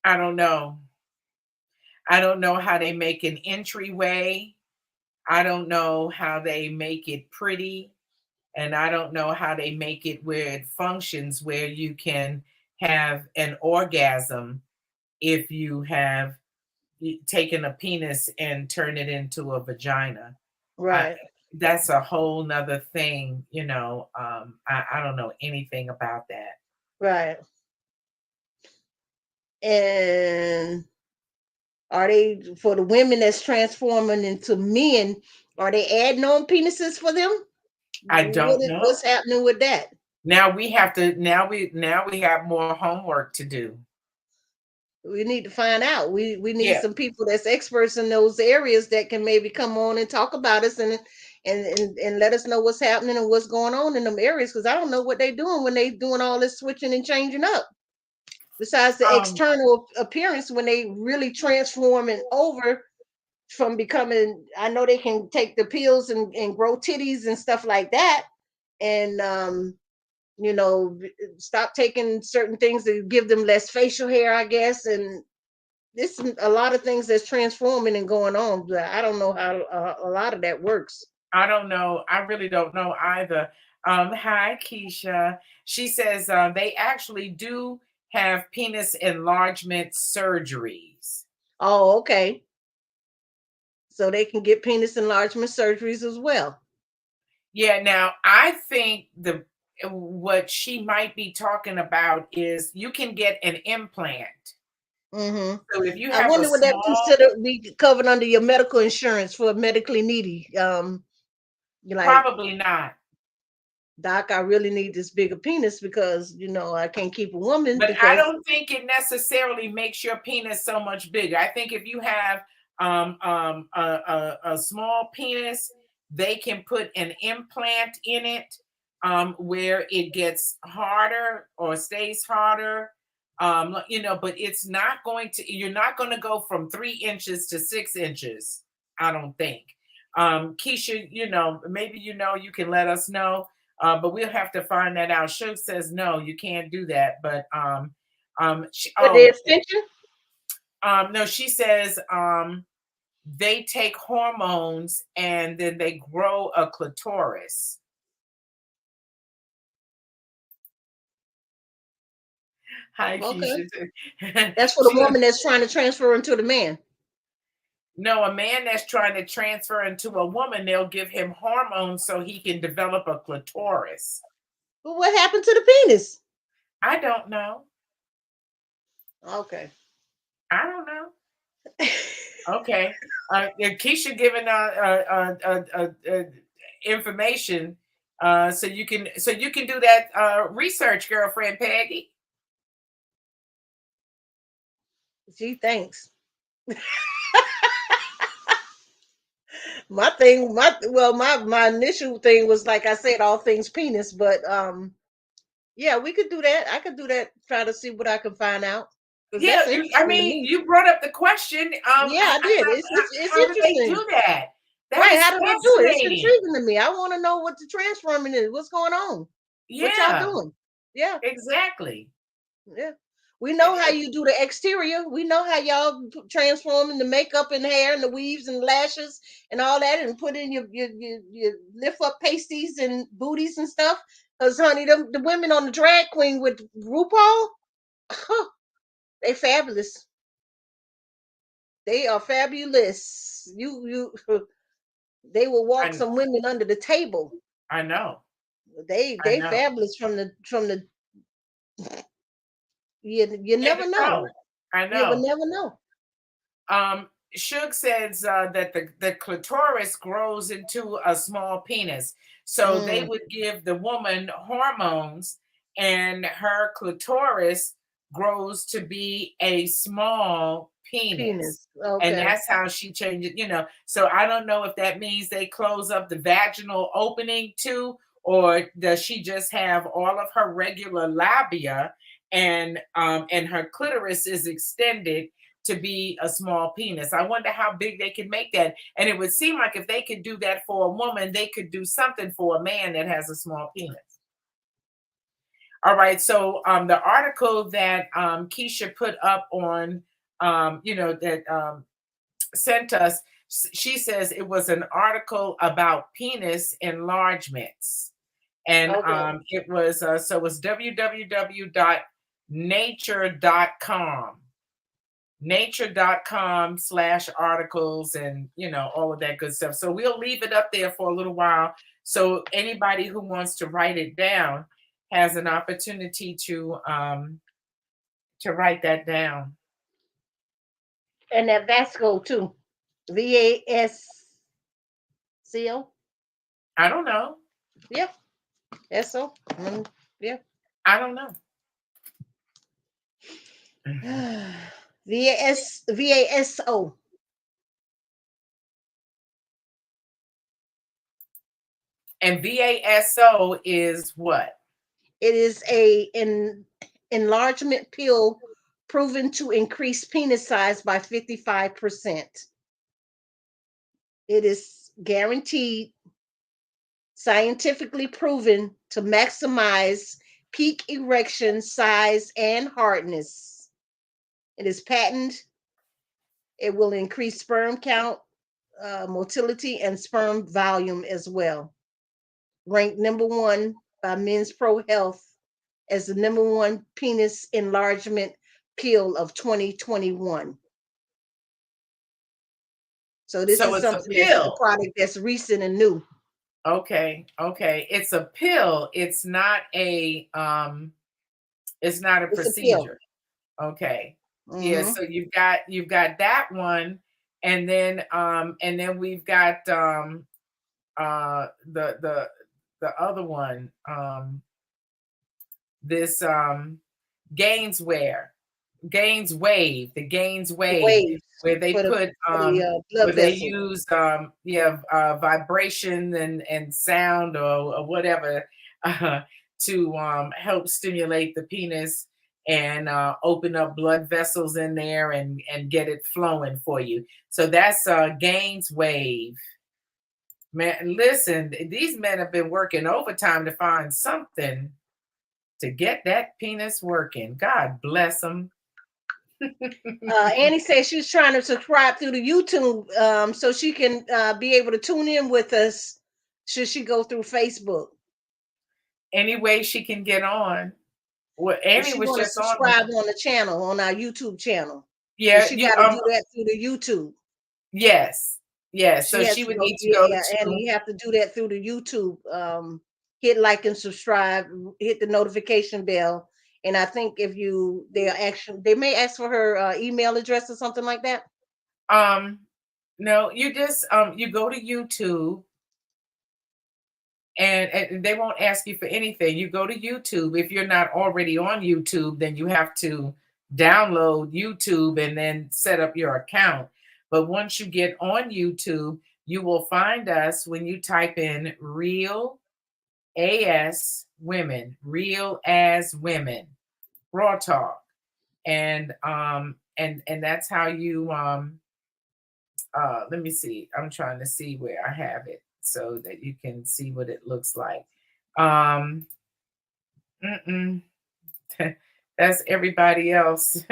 I don't know. I don't know how they make an entryway. I don't know how they make it pretty. And I don't know how they make it where it functions, where you can have an orgasm if you have taken a penis and turned it into a vagina. I, Right. that's a whole nother thing, I don't know anything about that. Right. And are they for the women that's transforming into men? Are they adding on penises for them? I don't What's know. happening with that? Now we have more homework to do. We need to find out. We need Yeah. some people that's experts in those areas that can maybe come on and talk about us and let us know what's happening and what's going on in them areas, because I don't know what they're doing when they doing all this switching and changing up. Besides the Um, external appearance, when they really transforming over from becoming, I know they can take the pills and grow titties and stuff like that, and you know, stop taking certain things to give them less facial hair, I guess, and this a lot of things that's transforming and going on, but I don't know how a lot of that works. I don't know. I really don't know either. Hi, Keisha. She says they actually do have penis enlargement surgeries. Oh, okay. So they can get penis enlargement surgeries as well. Yeah, now I think the what she might be talking about is you can get an implant. Hmm. So if you I have a wonder would that small, consider be covered under your medical insurance for medically needy? You're like, probably not. doc, I really need this bigger penis because I can't keep a woman But I because. don't think it necessarily makes your penis so much bigger. I think if you have a small penis, they can put an implant in it where it gets harder or stays harder. But it's not going to, you're not going to go from 3 inches to 6 inches, I don't think. Keisha, maybe you can let us know, but we'll have to find that out. Shug says no, you can't do that. But With the extension? no, she says they take hormones and then they grow a clitoris. Hi, Okay. Keisha. That's for the She, woman that's trying to transfer into the man. no, a man that's trying to transfer into a woman, they'll give him hormones so he can develop a clitoris. But what happened to the penis? I don't know. Okay. I don't know. Okay. Keisha giving information, so you can do that research, girlfriend Peggy. Gee, thanks. My thing, my initial thing was like I said, all things penis, but yeah, we could do that. I could do that. Try to see what I can find out because Yeah, that's I interesting to mean, me. you brought up the question. Yeah, I did. It's How do they interesting, do that? That right? is How do they do it? It's fascinating. intriguing to me. I want to know what the transforming is. What's going on? What y'all Yeah, doing? Yeah, exactly. yeah. We know how you do the exterior. We know how y'all transform in the makeup and hair and the weaves and lashes and all that, and put in your lift up pasties and booties and stuff. Cause honey, the women on the drag queen with RuPaul, they fabulous. They are fabulous. They will walk I some women under the table. I know. I They know. fabulous from the. You Head to never know. toe. I You would know. never know. Shug says that the clitoris grows into a small penis. So they Mm, would give the woman hormones, and her clitoris grows to be a small penis. penis. And Okay. that's how she changed it. So I don't know if that means they close up the vaginal opening too, or does she just have all of her regular labia and her clitoris is extended to be a small penis. I wonder how big they can make that. And it would seem like if they could do that for a woman, they could do something for a man that has a small penis. All right. So the article that Keisha put up on, that sent us, she says it was an article about penis enlargements. And Okay. it was, so it was www.nature.com. nature.com/articles and all of that good stuff. So we'll leave it up there for a little while. So anybody who wants to write it down has an opportunity to write that down. And that Vasco too. VASCO. I don't know. Yeah. SO. Yeah. I don't know. VASO. And VASO is what? It is a enlargement pill proven to increase penis size by 55%. It is guaranteed, scientifically proven to maximize peak erection size and hardness. It is patented. It will increase sperm count, motility, and sperm volume as well. Ranked number one by Men's Pro Health as the number one penis enlargement pill of 2021. So this So is it's a something that's a pill. product that's recent and new. Okay. It's a pill. It's not a It's a pill. procedure. Okay. Yeah, Mm-hmm. so you've got that one, and then we've got the other one, this Gainswear, the Gaines The Wave, waves where they for the put blood where they vessel. use vibration and sound or whatever uh, to help stimulate the penis and open up blood vessels in there and get it flowing for you. So that's Gaines Wave. Man, listen, these men have been working overtime to find something to get that penis working. God bless them. Annie said she was trying to subscribe through the YouTube so she can be able to tune in with us should she go through Facebook. Any way she can get on. Well, If Annie she was want to just on. subscribe on the channel, on our YouTube channel. But Yeah, she you got to do that through the YouTube. yes. Yes. So She has she to would go, need to go yeah, and to you have to do that through the YouTube. Hit like and subscribe, hit the notification bell. And I think if they may ask for her email address or something like that. no, you just you go to YouTube and they won't ask you for anything. You go to YouTube. If you're not already on YouTube, then you have to download YouTube and then set up your account. But once you get on YouTube, you will find us when you type in real real as women, raw talk. And that's how you let me see. I'm trying to see where I have it so that you can see what it looks like. Um, mm-mm. That's everybody else.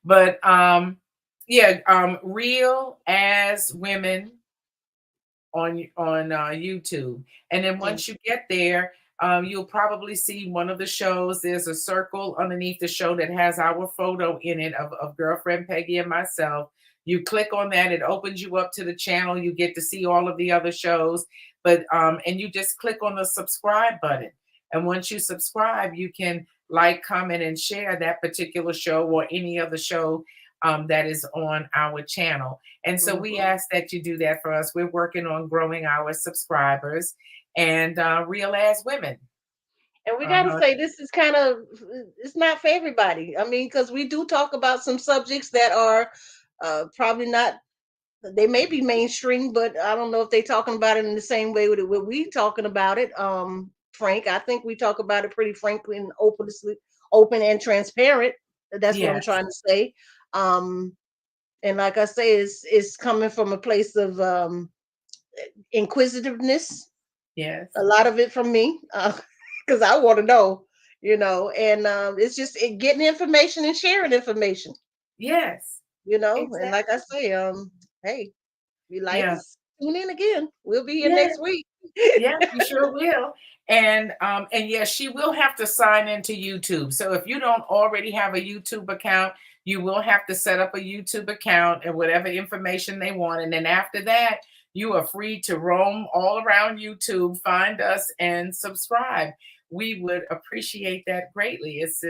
But yeah, real as women on YouTube. And then Mm. once you get there, you'll probably see one of the shows. There's a circle underneath the show that has our photo in it of girlfriend Peggy and myself. You click on that, it opens you up to the channel. You get to see all of the other shows, but and you just click on the subscribe button. And once you subscribe, you can like, comment, and share that particular show or any other show that is on our channel. And so we Mhm. ask that you do that for us. We're working on growing our subscribers and real as women. And we got to Uh-huh. say, this is it's not for everybody. I mean, because we do talk about some subjects that are probably not, they may be mainstream, but I don't know if they're talking about it in the same way with what we talking about it. Frank, I think we talk about it pretty frankly and open and transparent. That's what I'm Yes, trying to say. Um, and like I say, it's coming from a place of inquisitiveness, yes, a lot of it from me, because I want to know, and it's just getting information and sharing information, yes, and like I exactly. say, hey, if you like Yeah, us, tune in again. We'll be here yeah, next week. yeah, you sure will. And yes, she will have to sign into YouTube. So if you don't already have a YouTube account, You will have to set up a YouTube account and whatever information they want. And then after that, you are free to roam all around YouTube, find us, and subscribe. We would appreciate that greatly. It's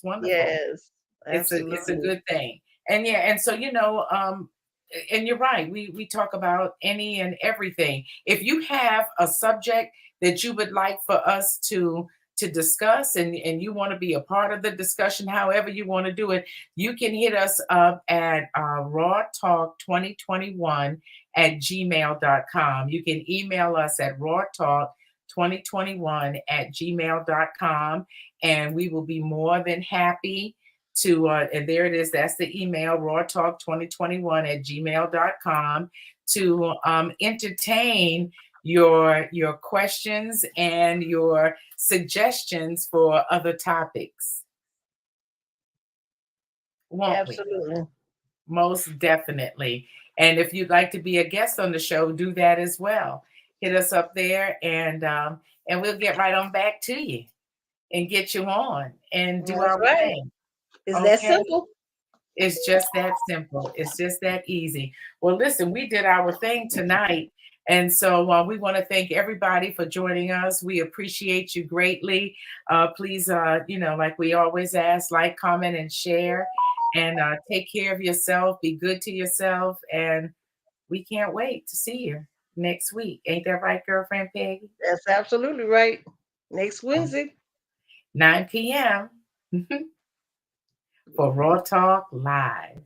wonderful. Yes, It's a absolutely. good thing. And yeah, and so and you're right. We talk about any and everything. If you have a subject that you would like for us to discuss, and you want to be a part of the discussion, however you want to do it, you can hit us up at raw talk 2021 at gmail.com. You can email us at raw talk 2021 at gmail.com, and we will be more than happy to and there it is, that's the email, raw talk 2021 at gmail.com, to entertain your questions and your suggestions for other topics, won't we? Absolutely. Most definitely. And if you'd like to be a guest on the show, do that as well. Hit us up there, and we'll get right on back to you and get you on and do That's our right. thing. It's that Okay. simple. It's just that simple. It's just that easy. Well, listen, we did our thing tonight. And so we want to thank everybody for joining us. We appreciate you greatly. Please, like we always ask, like, comment, and share. And take care of yourself. Be good to yourself. And we can't wait to see you next week. Ain't that right, girlfriend Peggy? That's absolutely right. Next Um, Wednesday. 9 p.m. for Raw Talk Live.